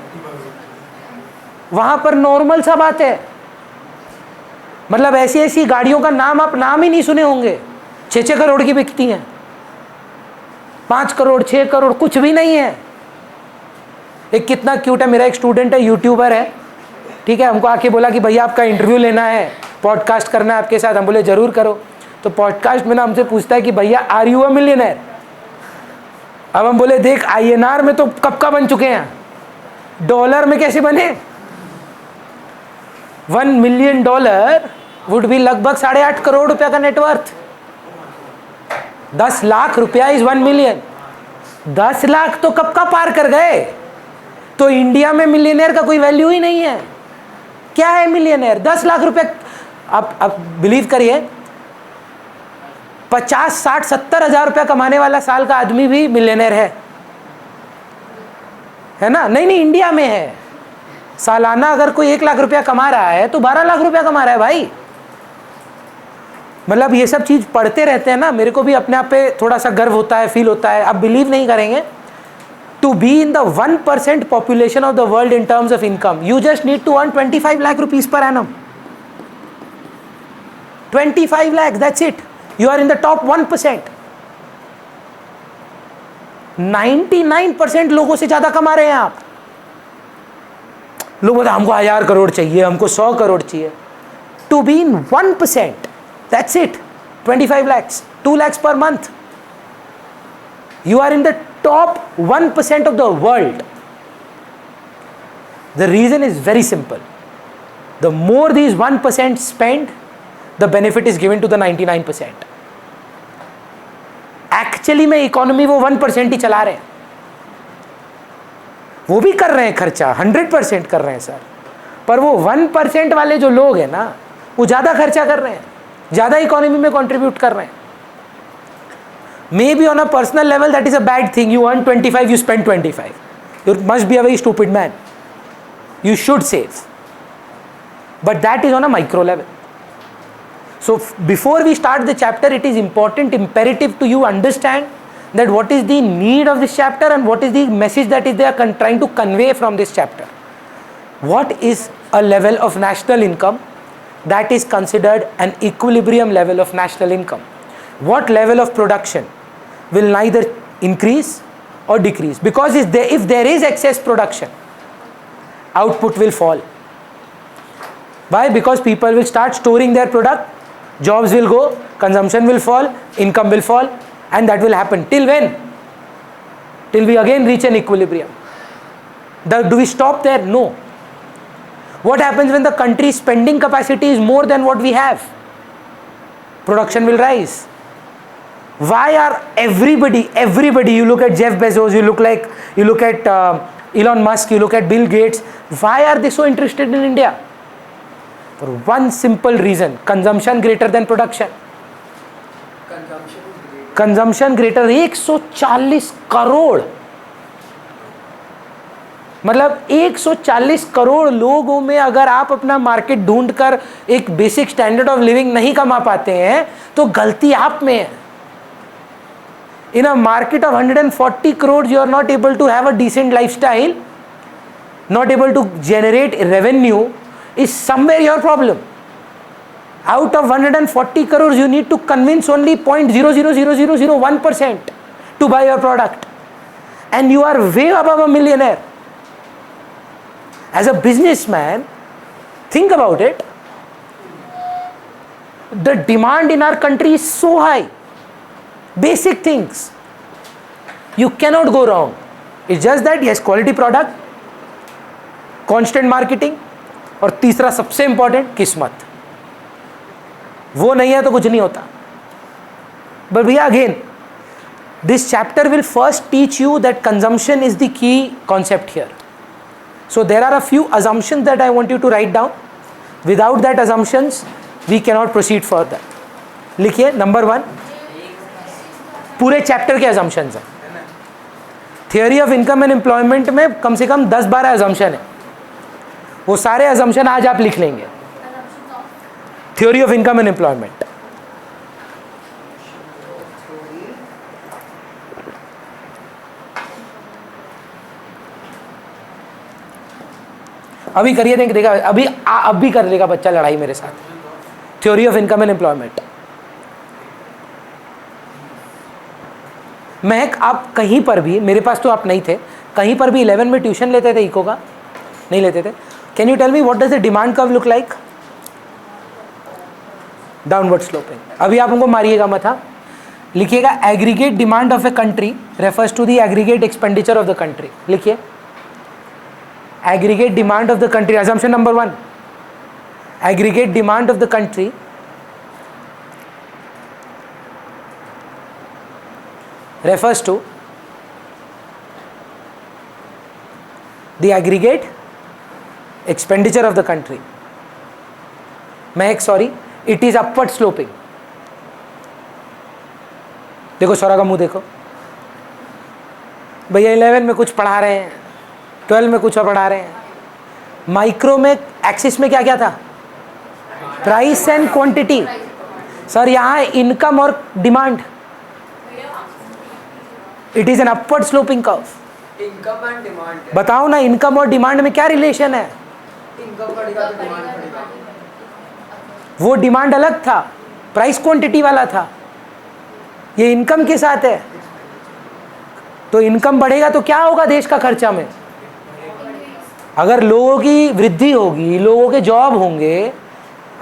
वहां पर नॉर्मल सा बात है। मतलब ऐसी ऐसी गाड़ियों का नाम आप नाम ही नहीं सुने होंगे, 6-6 करोड़ की बिकती हैं, 5 करोड़ 6 करोड़ कुछ भी नहीं है। एक कितना क्यूट है, मेरा एक स्टूडेंट है, यूट्यूबर है, ठीक है, हमको आके बोला कि भैया आपका इंटरव्यू लेना है, पॉडकास्ट करना है आपके साथ। हम बोले जरूर करो। तो पॉडकास्ट में ना हमसे पूछता है कि भैया आर यू अ मिलियनेयर? अब हम बोले देख INR में तो कब का बन चुके हैं, डॉलर में कैसे बने? $1 मिलियन वुड बी लगभग 8.5 करोड़ रुपया का नेटवर्थ। 10 लाख रुपया इज 1 मिलियन। 10 लाख तो कब का पार कर गए। तो इंडिया में मिलियनेयर का कोई वैल्यू ही नहीं है। क्या है मिलियनेयर? 10 लाख रुपया। आप बिलीव करिए, 50, 60, 70 हजार रुपया कमाने वाला साल का आदमी भी मिलियनेयर है ना? नहीं, इंडिया में है। सालाना अगर कोई 1 लाख रुपया कमा रहा है तो 12 लाख रुपया कमा रहा है भाई। मतलब ये सब चीज पढ़ते रहते हैं ना, मेरे को भी अपने आप पे थोड़ा सा गर्व होता है, फील होता है। आप बिलीव नहीं करेंगे, to be in the 1% population of the world in terms of income, you just need to earn 25 lakh rupees per annum. 25 lakh, that's it. You are in the top 1%. 99% लोगों से ज्यादा कमा रहे हैं आप। लोग बोलते हैं हमको 1000 करोड़ चाहिए, हमको 100 करोड़ चाहिए। To be in 1%, that's it. 25 lakhs, 2 lakhs per month. You are in the top 1% of the world. The reason is very simple. The more these 1% spend, the benefit is given to the 99%. Actually में economy वो 1% ही चला रहे हैं। वो भी कर रहे हैं खर्चा, 100% कर रहे हैं सर, पर वो 1% वाले जो लोग हैं ना, वो ज्यादा खर्चा कर रहे हैं, ज्यादा इकोनॉमी में कंट्रीब्यूट कर रहे हैं। May be on a personal level that is a bad thing. You earn 25, you spend 25, you must be a very stupid man, you should save, but that is on a micro level. So before we start the chapter, it is important, imperative to you understand that what is the need of this chapter and what is the message that is they are trying to convey from this chapter. What is a level of national income that is considered an equilibrium level of national income? What level of production will neither increase or decrease? Because if there is excess production, output will fall. Why? Because people will start storing their product, jobs will go, consumption will fall, income will fall, and that will happen till when? Till we again reach an equilibrium. Do we stop there? No. What happens when the country's spending capacity is more than what we have? Production will rise. Why are everybody, you look at Jeff Bezos, you look at Elon Musk, you look at Bill Gates, why are they so interested in India? For one simple reason: consumption greater than production. Consumption greater. 140 crore मतलब 140 करोड़ लोगों में अगर आप अपना market ढूंढकर एक basic standard of living नहीं कमा पाते हैं तो गलती आप में है. In a market of 140 crores, you are not able to have a decent lifestyle, not able to generate revenue, is somewhere your problem. Out of 140 crores, you need to convince only 0.00001% to buy your product. And you are way above a millionaire. As a businessman, think about it. The demand in our country is so high. Basic things. You cannot go wrong. It's just that yes, quality product, constant marketing, और तीसरा सबसे important किस्मत. वो नहीं है तो कुछ नहीं होता. But भैया again, this chapter will first teach you that consumption is the key concept here. So there are a few assumptions that I want you to write down. Without that assumptions, we cannot proceed further. लिखिए number 1, पूरे chapter के assumptions हैं. Theory of income and employment में कम से कम 10-12 assumption है. वो सारे assumption आज आप लिख लेंगे. Theory of income and employment. अभी करिए देखा, अब भी कर लेगा बच्चा लड़ाई मेरे साथ. Theory of income and employment. महक, आप कहीं पर भी, मेरे पास तो आप नहीं थे, कहीं पर भी 11 में ट्यूशन लेते थे इको का? नहीं लेते थे. Can you tell me what does the demand curve look like? Downward sloping. अभी आप उनको मारिएगा मत. हाँ, लिखिएगा aggregate demand of a country refers to the aggregate expenditure of the country. लिखिए aggregate demand of the country. Assumption number 1, aggregate demand of the country refers to the aggregate expenditure of the country. sorry, it is upward sloping. देखो सौरा का मुंह देखो भैया. 11 में कुछ पढ़ा रहे हैं, 12 में कुछ और पढ़ा रहे हैं. माइक्रो में एक्सिस में क्या क्या था? Price and quantity. सर यहाँ इनकम और demand. It is an upward sloping curve. Income and demand. बताओ ना, इनकम और डिमांड में क्या रिलेशन है? इनकम बढ़ेगा तो डिमांड बढ़ेगा. वो डिमांड अलग था, प्राइस क्वांटिटी वाला था. ये इनकम के साथ है. तो इनकम बढ़ेगा तो क्या होगा देश का खर्चा में? अगर लोगों की वृद्धि होगी, लोगों के जॉब होंगे,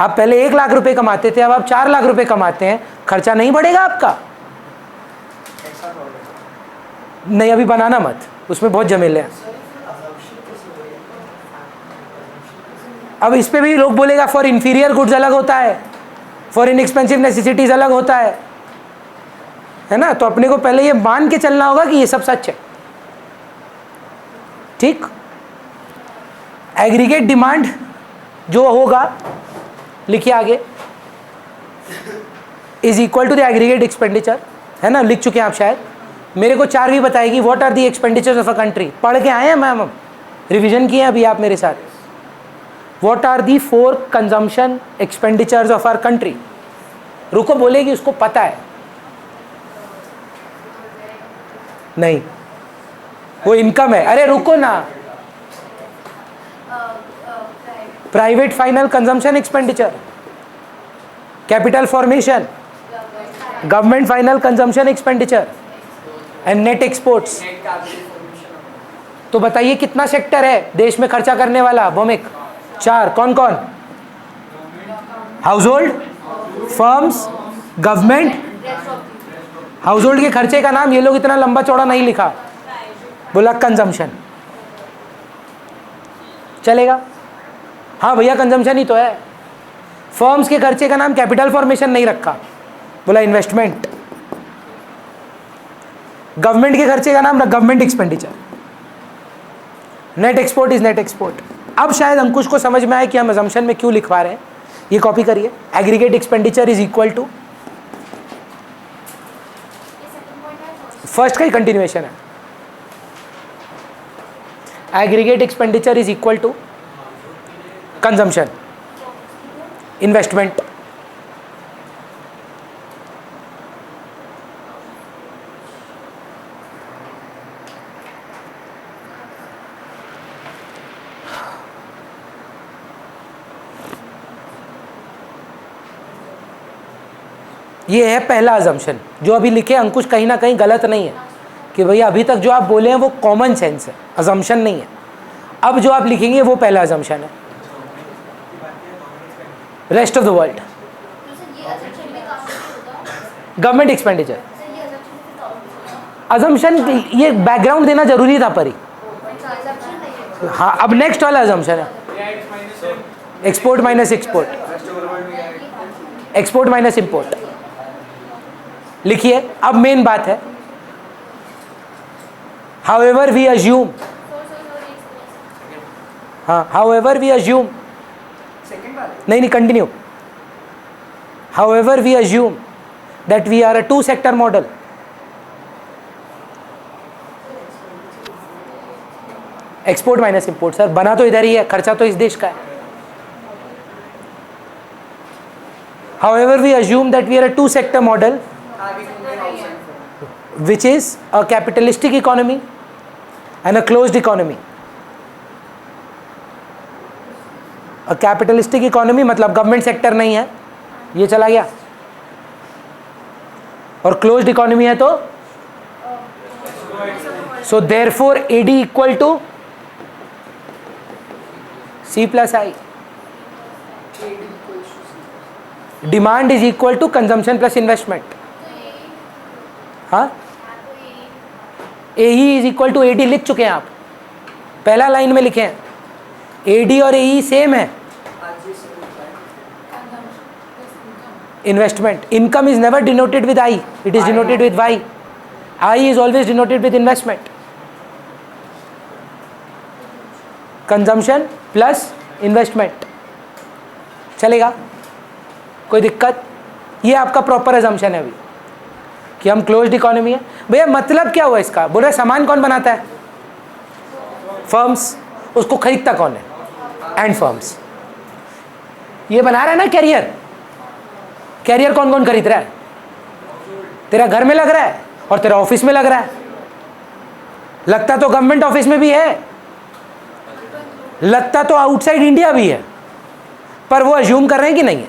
आप पहले 1 लाख रुपए कमाते थे, अब आप 4 लाख रुपए कमाते हैं, खर्चा नहीं बढ़ेगा आपका? नहीं, अभी बनाना मत, उसमें बहुत झमेले हैं. अब इस पे भी लोग बोलेगा फॉर इंफीरियर गुड्स अलग होता है, फॉर इनएक्सपेंसिव नेसेसिटीज अलग होता है ना. तो अपने को पहले ये मान के चलना होगा कि ये सब सच है. ठीक. एग्रीगेट डिमांड जो होगा, लिखिए आगे, is equal to the aggregate expenditure. है ना, लिख चुके हैं आप शायद. मेरे को 4 भी बताएगी what are the expenditures of a country. पढ़ के आए हैं मैम, अब रिवीजन किए हैं अभी आप मेरे साथ. What are the 4 consumption expenditures of our country. रुको, बोलेगी उसको पता है. नहीं, वो इनकम है. अरे रुको ना. Private final consumption expenditure, capital formation, government final consumption expenditure and net exports. तो बताइए कितना सेक्टर है देश में खर्चा करने वाला? भौमिक 4. कौन कौन? House hold, firms, government. House hold के खर्चे का नाम ये लोग इतना लंबा चौड़ा नहीं लिखा, बोला कंजम्पशन. चलेगा? हाँ भैया, कंजम्पशन ही तो है. फर्म्स के खर्चे का नाम कैपिटल फॉर्मेशन नहीं रखा, बोला इन्वेस्टमेंट. गवर्नमेंट के खर्चे का नाम government expenditure. Net export is net export. अब शायद अंकुश को समझ में आए कि हम अजम्पशन में क्यों लिखवा रहे हैं. ये कॉपी करिए. Aggregate expenditure is equal to, first का ही कंटिन्यूएशन है, aggregate expenditure is equal to consumption, investment. ये है पहला अजम्पशन जो अभी लिखे अंकुश, कहीं ना कहीं गलत नहीं है कि भैया अभी तक जो आप बोले हैं वो कॉमन सेंस है, अजम्पशन नहीं है। अब जो आप लिखेंगे वो पहला अजम्पशन है, rest of the world, government expenditure. Assumption ये बैकग्राउंड देना जरूरी था पर ही। हाँ, अब नेक्स्ट वाला अजम्पशन है export minus export, export minus import. लिखिए, अब मेन बात है हाउएवर वी अज्यूम, हाँ हाउएवर वी अज्यूम, नहीं continue, however we assume that we are a two sector model, export minus import. Sir बना तो इधर ही है, खर्चा तो इस देश का है। However we assume that we are a two sector model which is a capitalistic economy and a closed economy. A capitalistic economy मतलब गवर्नमेंट सेक्टर नहीं है, ये चला गया, और क्लोज्ड इकोनॉमी है तो so therefore AD equal to C plus I, demand is equal to consumption plus investment। हाँ, AE is equal to AD लिख चुके हैं आप, पहला लाइन में लिखे हैं, AD और AE सेम है। Investment, income is never denoted with I, it is denoted with Y, I is always denoted with investment. Consumption plus investment, चलेगा, कोई दिक्कत? ये आपका प्रॉपर अजम्पशन है अभी कि हम क्लोज्ड इकोनॉमी है। भैया मतलब क्या हुआ इसका? बोल रहे सामान कौन बनाता है? फर्म्स। उसको खरीदता कौन है? And firms. ये बना रहा है ना कैरियर, कैरियर कौन कौन खरीद रहा है? तेरा घर में लग रहा है और तेरा ऑफिस में लग रहा है, लगता तो गवर्नमेंट ऑफिस में भी है, लगता तो आउटसाइड इंडिया भी है, पर वो अज्यूम कर रहे हैं कि नहीं है,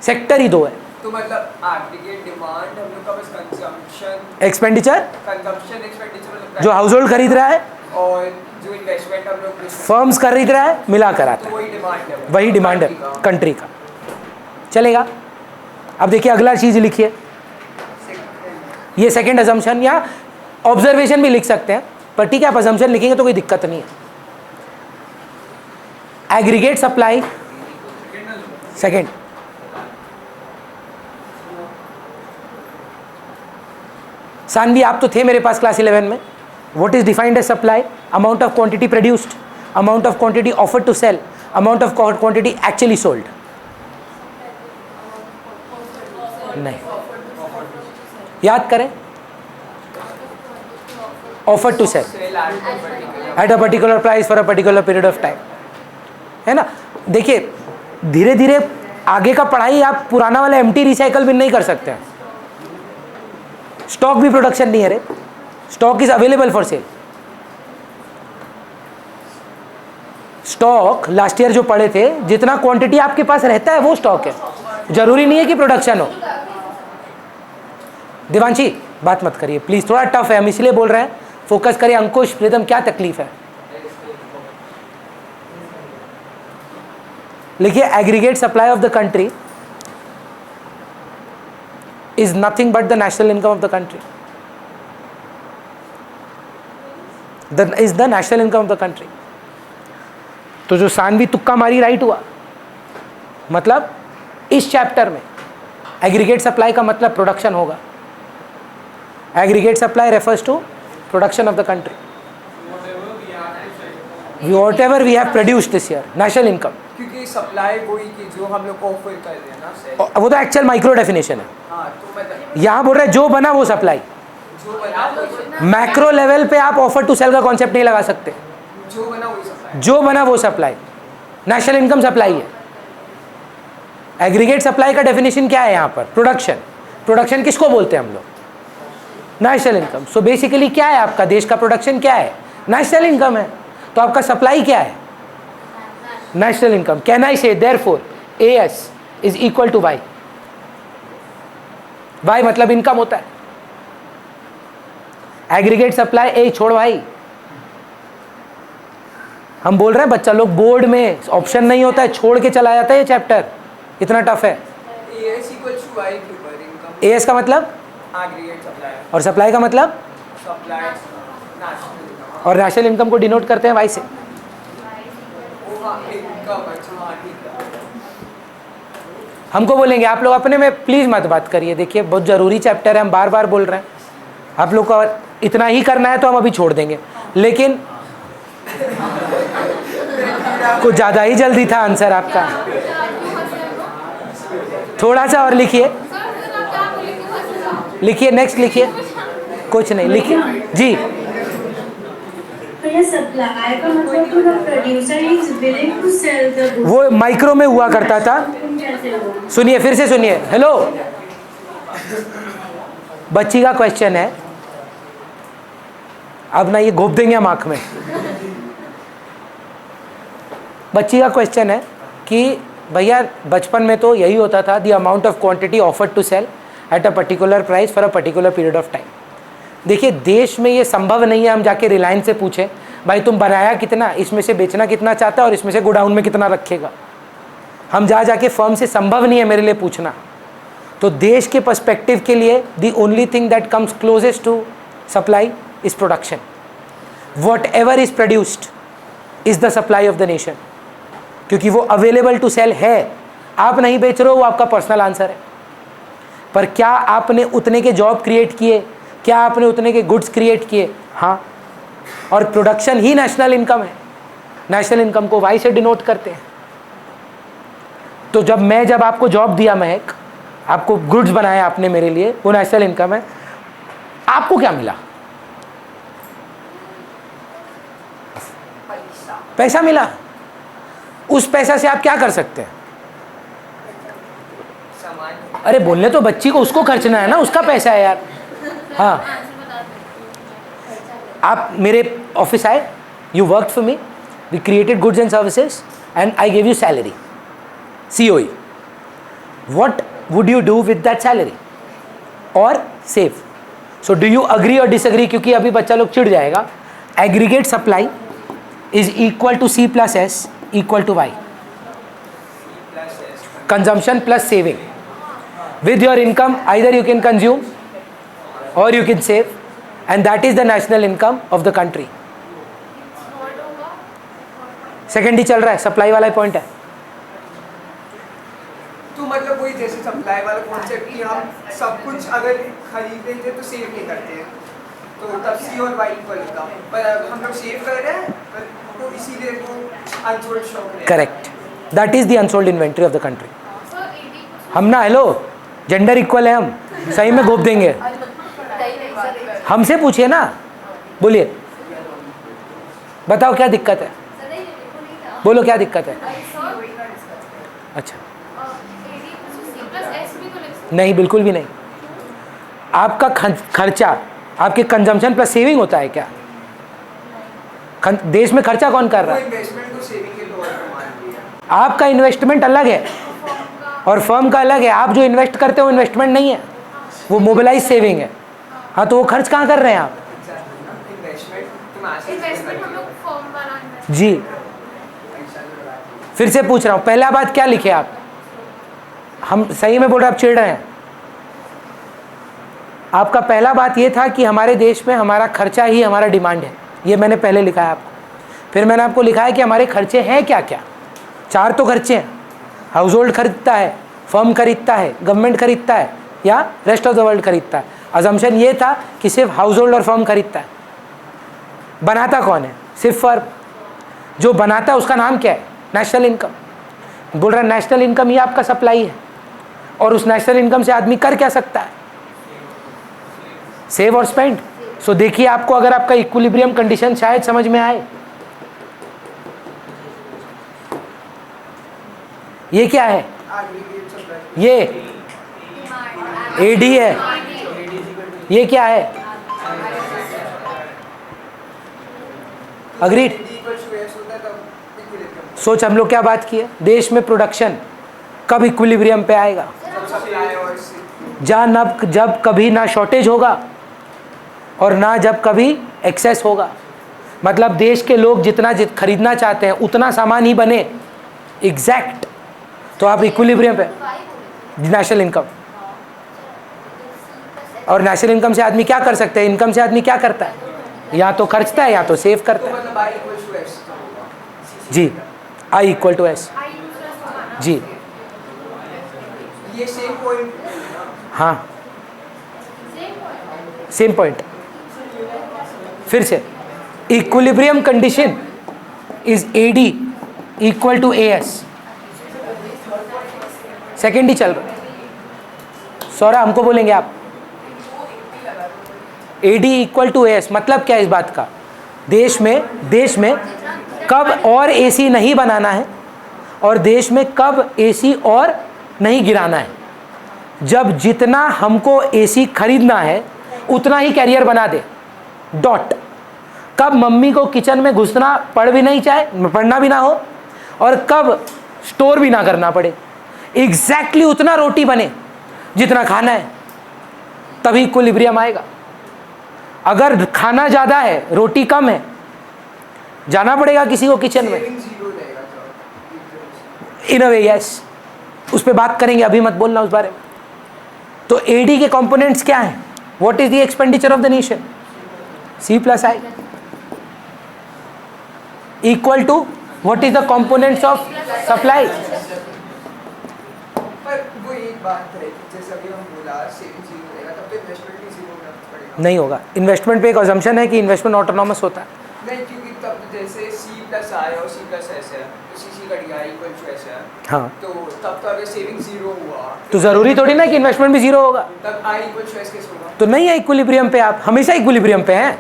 सेक्टर ही दो है। तो मतलब एग्रीगेट डिमांड हम लोग का बस कंजम्पशन एक्सपेंडिचर, कंजम्पशन एक्सपेंडिचर जो हाउस होल्ड खरीद रहा है और जो इन्वेस्टमेंट हम लोग फर्म्स खरीद रहा है, मिला कर आता तो है, वही डिमांड है, वही डिमांड है कंट्री का। चलेगा। अब देखिए अगला चीज लिखिए, ये सेकंड अजम्पशन या ऑब्जर्वेशन भी लिख सकते हैं, पर ठीक है आप अजम्पशन लिखेंगे तो कोई दिक्कत नहीं है। Aggregate supply, second. सानवी आप तो थे मेरे पास क्लास 11 में। What is defined as supply? Amount of quantity produced, amount of quantity offered to sale, amount of quantity actually sold. नहीं, याद करें, offer to sale at a particular price for a particular period of time, है ना। देखिए धीरे धीरे आगे का पढ़ाई आप पुराना वाला एम्प्टी रिसाइकल भी नहीं कर सकते हैं। स्टॉक भी प्रोडक्शन नहीं है रे, stock is available for sale. Stock last year जो पढ़े थे, जितना क्वांटिटी आपके पास रहता है वो स्टॉक है, जरूरी नहीं है कि प्रोडक्शन हो। देवांशी बात मत करिए प्लीज, थोड़ा टफ है, हम इसलिए बोल रहे हैं, फोकस करिए। अंकुश, प्रीतम, क्या तकलीफ है? लिखिए aggregate supply of the country is nothing but the national income of the country. Is the national income of the country. तो जो सानवी तुक्का मारी राइट हुआ, मतलब इस चैप्टर में एग्रीगेट सप्लाई का मतलब प्रोडक्शन होगा। Aggregate supply refers to production of the country, whatever we have produced this year, national income। क्योंकि सप्लाई वही की जो हम लोग को ऑफर कर रहे हैं ना सर, वो तो एक्चुअल माइक्रो डेफिनेशन है। हाँ, तो मतलब यहाँ बोल रहे हैं जो बना वो सप्लाई। जो बना मैक्रो लेवल पे आप ऑफर टू सेल का कॉन्सेप्ट नहीं लगा सकते। जो बना वही सप्लाई, जो बना वो सप्लाई, नेशनल इनकम सप्लाई है। एग्रीगेट सप्लाई का डेफिनेशन क्या है यहाँ पर? प्रोडक्शन। प्रोडक्शन किसको बोलते हैं हम लोग? National income. सो बेसिकली क्या है आपका देश का प्रोडक्शन? क्या है? नेशनल इनकम है। तो आपका सप्लाई क्या है? National income. Can I say therefore AS is equal to Y? Y मतलब इनकम होता है। एग्रीगेट सप्लाई ए छोड़ भाई, हम बोल रहे हैं बच्चा लोग बोर्ड में ऑप्शन नहीं होता है, छोड़ के चला जाता है ये चैप्टर, इतना टफ है। AS equals to Y के ऊपर इनकम, AS का मतलब एग्रीगेट सप्लाई, और सप्लाई का मतलब, सप्लाई नेशनल इनकम, और नेशनल इनकम को डिनोट करते हैं वाई से। वो हाँ इनकम, अच्छा हाँ ठीक है। हमको बोलेंगे आप लोग अपने में प्लीज मत बात करिए, देखिए बहुत जरूरी चैप्टर है, हम बार बार बोल रहे हैं, आप लोग को इतना ही करना है तो हम अभी छोड़ देंगे, लेकिन कुछ ज़्यादा ही जल्दी था आंसर आपका। थोड़ा सा और लिखिए, लिखिए नेक्स्ट लिखिए, कुछ नहीं लिखिए जी। सप्लाई का मतलब तो producer is willing to sell the goods, वो माइक्रो में हुआ करता था। सुनिए फिर से सुनिए, हेलो, बच्ची का क्वेश्चन है, अब ना ये घोप देंगे हम आँख में। बच्ची का क्वेश्चन है कि भैया बचपन में तो यही होता था, the amount of quantity offered to sale at a particular price for a particular period of time. देखिए देश में ये संभव नहीं है हम जाके रिलायंस से पूछें भाई तुम बनाया कितना, इसमें से बेचना कितना चाहता है और इसमें से गोडाउन में कितना रखेगा। हम जाके फर्म से संभव नहीं है मेरे लिए पूछना। तो देश के पर्सपेक्टिव के लिए the only thing that comes closest to supply is production. Whatever is produced is the supply of the nation, क्योंकि वो अवेलेबल टू सेल है। आप नहीं बेच रहे हो वो आपका पर्सनल आंसर है, पर क्या आपने उतने के जॉब क्रिएट किए, क्या आपने उतने के गुड्स क्रिएट किए? हाँ, और प्रोडक्शन ही नेशनल इनकम है। नेशनल इनकम को वाई से डिनोट करते हैं। तो जब आपको जॉब दिया, महक आपको गुड्स बनाया आपने मेरे लिए, वो नेशनल इनकम है। आपको क्या मिला? पैसा मिला। उस पैसा से आप क्या कर सकते हैं? अरे बोलने तो बच्ची को, उसको खर्चना है ना, उसका पैसा है यार। हाँ, आप मेरे ऑफिस आए, you work for me, we created goods and services and I give you salary, COE। What would you do with that salary? और save. So do you agree और डिसअग्री? क्योंकि अभी बच्चा लोग चिढ़ जाएगा। Aggregate supply is equal to C + S equal to Y, consumption plus saving. With your income either you can consume or you can save, and that is the national income of the country. Second ही चल रहा है, supply वाला point है। तो मतलब वही जैसे सप्लाई वाला कॉन्सेप्ट कि हम सब कुछ अगर खरीद लेते तो सेव नहीं करते हैं, तो तब C और Y इक्वल होता, पर हम लोग सेव कर रहे हैं तो इसीलिए वो अनसोल्ड स्टॉक है। Correct, that is the unsold inventory of the country. हम ना, हेलो, जेंडर इक्वल है, हम सही में घोप देंगे। हमसे पूछिए ना, बोलिए, बताओ क्या दिक्कत है, बोलो क्या दिक्कत है। अच्छा, नहीं, बिल्कुल भी नहीं। आपका खर्चा आपके कंजम्पशन प्लस सेविंग होता है क्या? देश में खर्चा कौन कर रहा है? इन्वेस्टमेंट को सेविंग के तौर पर मान लिया। आपका इन्वेस्टमेंट अलग है और फर्म का अलग है। आप जो इन्वेस्ट करते हो इन्वेस्टमेंट नहीं है, वो मोबिलाइज सेविंग है। हाँ, तो वो खर्च कहाँ कर रहे हैं आप? जी, फिर से पूछ रहा हूँ, पहला बात क्या लिखे आप? हम सही में बोल रहे, आप चिढ़ रहे हैं। आपका पहला बात ये था कि हमारे देश में हमारा खर्चा ही हमारा डिमांड है, ये मैंने पहले लिखा है आपको। फिर मैंने आपको लिखा है कि हमारे खर्चे हैं क्या क्या। 4 तो खर्चे हैं, हाउस होल्ड खरीदता है, फर्म खरीदता है, गवर्नमेंट खरीदता है, या रेस्ट ऑफ द वर्ल्ड खरीदता है। अजम्पशन ये था कि सिर्फ हाउस होल्ड और फर्म खरीदता है। बनाता कौन है? सिर्फ फर्म। जो बनाता है उसका नाम क्या है? National income. बोल रहा है नेशनल इनकम ही आपका सप्लाई है, और उस नेशनल इनकम से आदमी कर क्या सकता है? सेव और स्पेंड। सो देखिए, आपको अगर आपका इक्विलिब्रियम कंडीशन शायद समझ में आए, ये क्या है? Aggregate supply. ये एडी है। ये क्या है? अग्रीड। सोच हम लोग क्या बात की है, देश में प्रोडक्शन कब इक्विलिब्रियम पे आएगा? जब कभी ना शॉर्टेज होगा और ना जब कभी एक्सेस होगा। मतलब देश के लोग जितना खरीदना चाहते हैं उतना सामान ही बने एग्जैक्ट, तो आप इक्विलिब्रियम पे। नेशनल इनकम, और नेशनल इनकम से आदमी क्या कर सकते हैं? इनकम से आदमी क्या करता है? या तो खर्चता है या तो सेव करता है। जी, आई इक्वल टू एस। जी ये सेम पॉइंट। हाँ, सेम पॉइंट। फिर से equilibrium condition is AD equal to AS. Second ही चल रहा। सौरा हमको बोलेंगे आप एडी इक्वल टू एएस मतलब क्या है इस बात का? देश में कब और एसी नहीं बनाना है और देश में कब एसी और नहीं गिराना है। जब जितना हमको एसी खरीदना है उतना ही कैरियर बना दे, डॉट। कब मम्मी को किचन में घुसना पड़ना भी ना हो और कब स्टोर भी ना करना पड़े, एग्जैक्टली उतना रोटी बने जितना खाना है, तभी इक्विलिब्रियम आएगा। अगर खाना ज़्यादा है रोटी कम है, जाना पड़ेगा किसी को किचन में। इन अ वे यस, उस पर बात करेंगे, अभी मत बोलना उस बारे में। तो एडी के कंपोनेंट्स क्या हैं? What is the expenditure of the nation? C plus I equal to what is the components of supply? पर वो एक बात है कि जैसे अभी हम बोला सेविंग जीरो रहेगा, तब तो इन्वेस्टमेंट भी जीरो करना पड़ेगा। नहीं होगा। इन्वेस्टमेंट पे एक अजम्पशन है कि इन्वेस्टमेंट ऑटोनॉमस होता है। नहीं, क्योंकि तब जैसे सी प्लस आई और सी प्लस एस है, तो सी कट गया इक्वल टू एस है। हाँ, तो तब तो अगर सेविंग जीरो हुआ तो ज़रूरी थोड़ी ना कि इन्वेस्टमेंट भी जीरो होगा। तब आई इक्वल टू एस कैसे होगा? तो नहीं है इक्विलिब्रियम पे, आप हमेशा इक्विलिब्रियम पे हैं।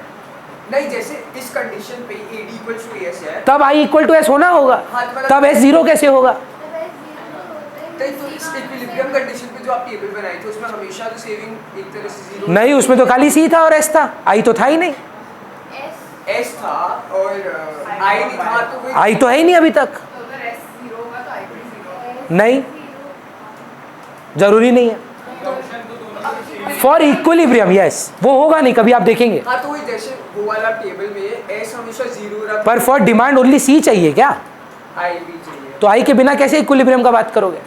नहीं, जैसे इस कंडीशन पे एडी इक्वल टू एस है, तब आई इक्वल टू एस होना होगा, तब एस जीरो कैसे होगा? तो इस इक्विलिब्रियम कंडीशन पे जो आप टेबल बनाई थी उसमें हमेशा तो सेविंग एक तरह से जीरो नहीं, उसमें तो खाली सी था और एस था, आई तो था ही नहीं। एस था और आई नहीं था, तो वो आई तो है ही नहीं अभी तक। नहीं, जरूरी नहीं है। फॉर इक्विलिब्रियम यस, वो होगा नहीं कभी, आप देखेंगे। हाँ, तो वही जैसे वो वाला टेबल में एस हमेशा जीरो रहा, पर फॉर डिमांड ओनली सी चाहिए क्या? आई भी चाहिए। तो आई के बिना कैसे इक्विलिब्रियम का बात करोगे?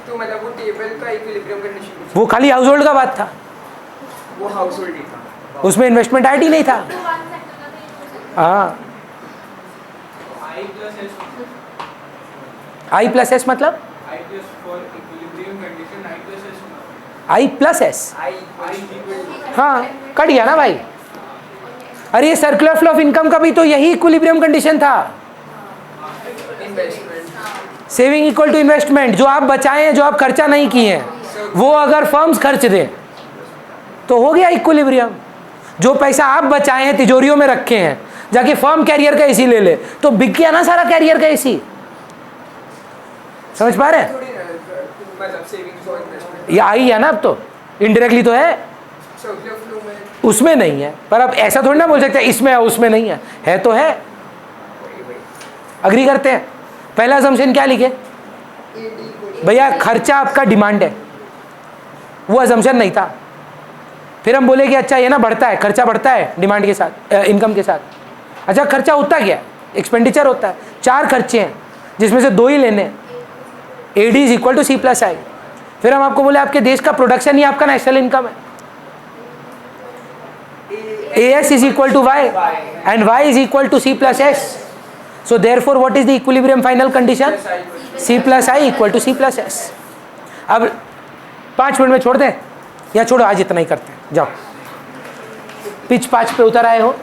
तो मतलब वो टेबल का इक्विलिब्रियम कंडीशन, वो खाली हाउस होल्ड का बात था, वो हाउस होल्ड ही था, उसमें इन्वेस्टमेंट आइट ही नहीं था। हाँ, आई प्लस एस मतलब आई प्लस एस। हाँ, कट गया ना भाई। अरे ये सर्कुलर फ्लो ऑफ इनकम का भी तो यही इक्विलिब्रियम कंडीशन था। सेविंग इक्वल टू इन्वेस्टमेंट, जो आप बचाए हैं, जो आप खर्चा नहीं किए हैं, वो अगर फर्म्स खर्च दें तो हो गया इक्विलिब्रियम। जो पैसा आप बचाए हैं तिजोरियों में रखे हैं, जाके फर्म कैरियर का एसी ले ले तो बिक गया ना सारा कैरियर का एसी। समझ पा रहे हैं? मतलब सेविंग्स और इन्वेस्टमेंट ये आई है ना, अब तो इनडायरेक्टली तो है, सर्कुलर फ्लो में उसमें नहीं है। पर अब ऐसा थोड़ी ना बोल सकते इसमें है उसमें नहीं है, है तो है। अग्री करते हैं? पहला असम्पशन क्या लिखे भैया? खर्चा आपका डिमांड है, वो असम्पशन नहीं था। फिर हम बोले कि अच्छा ये ना बढ़ता है, खर्चा बढ़ता है डिमांड के साथ, इनकम के साथ। अच्छा खर्चा होता क्या है? एक्सपेंडिचर होता है। 4 खर्चे हैं जिसमें से 2 ही लेने, AD is equal to C plus I. फिर हम आपको बोले आपके देश का प्रोडक्शन ही आपका नेशनल इनकम है। AS is equal to Y and Y is equal to C plus S. So therefore what is the equilibrium final condition? C plus I equal to C plus S. अब 5 minute में छोड़ दें या छोड़ो, आज इतना ही करते हैं। जाओ, पिच 5 पे उतर आए हो।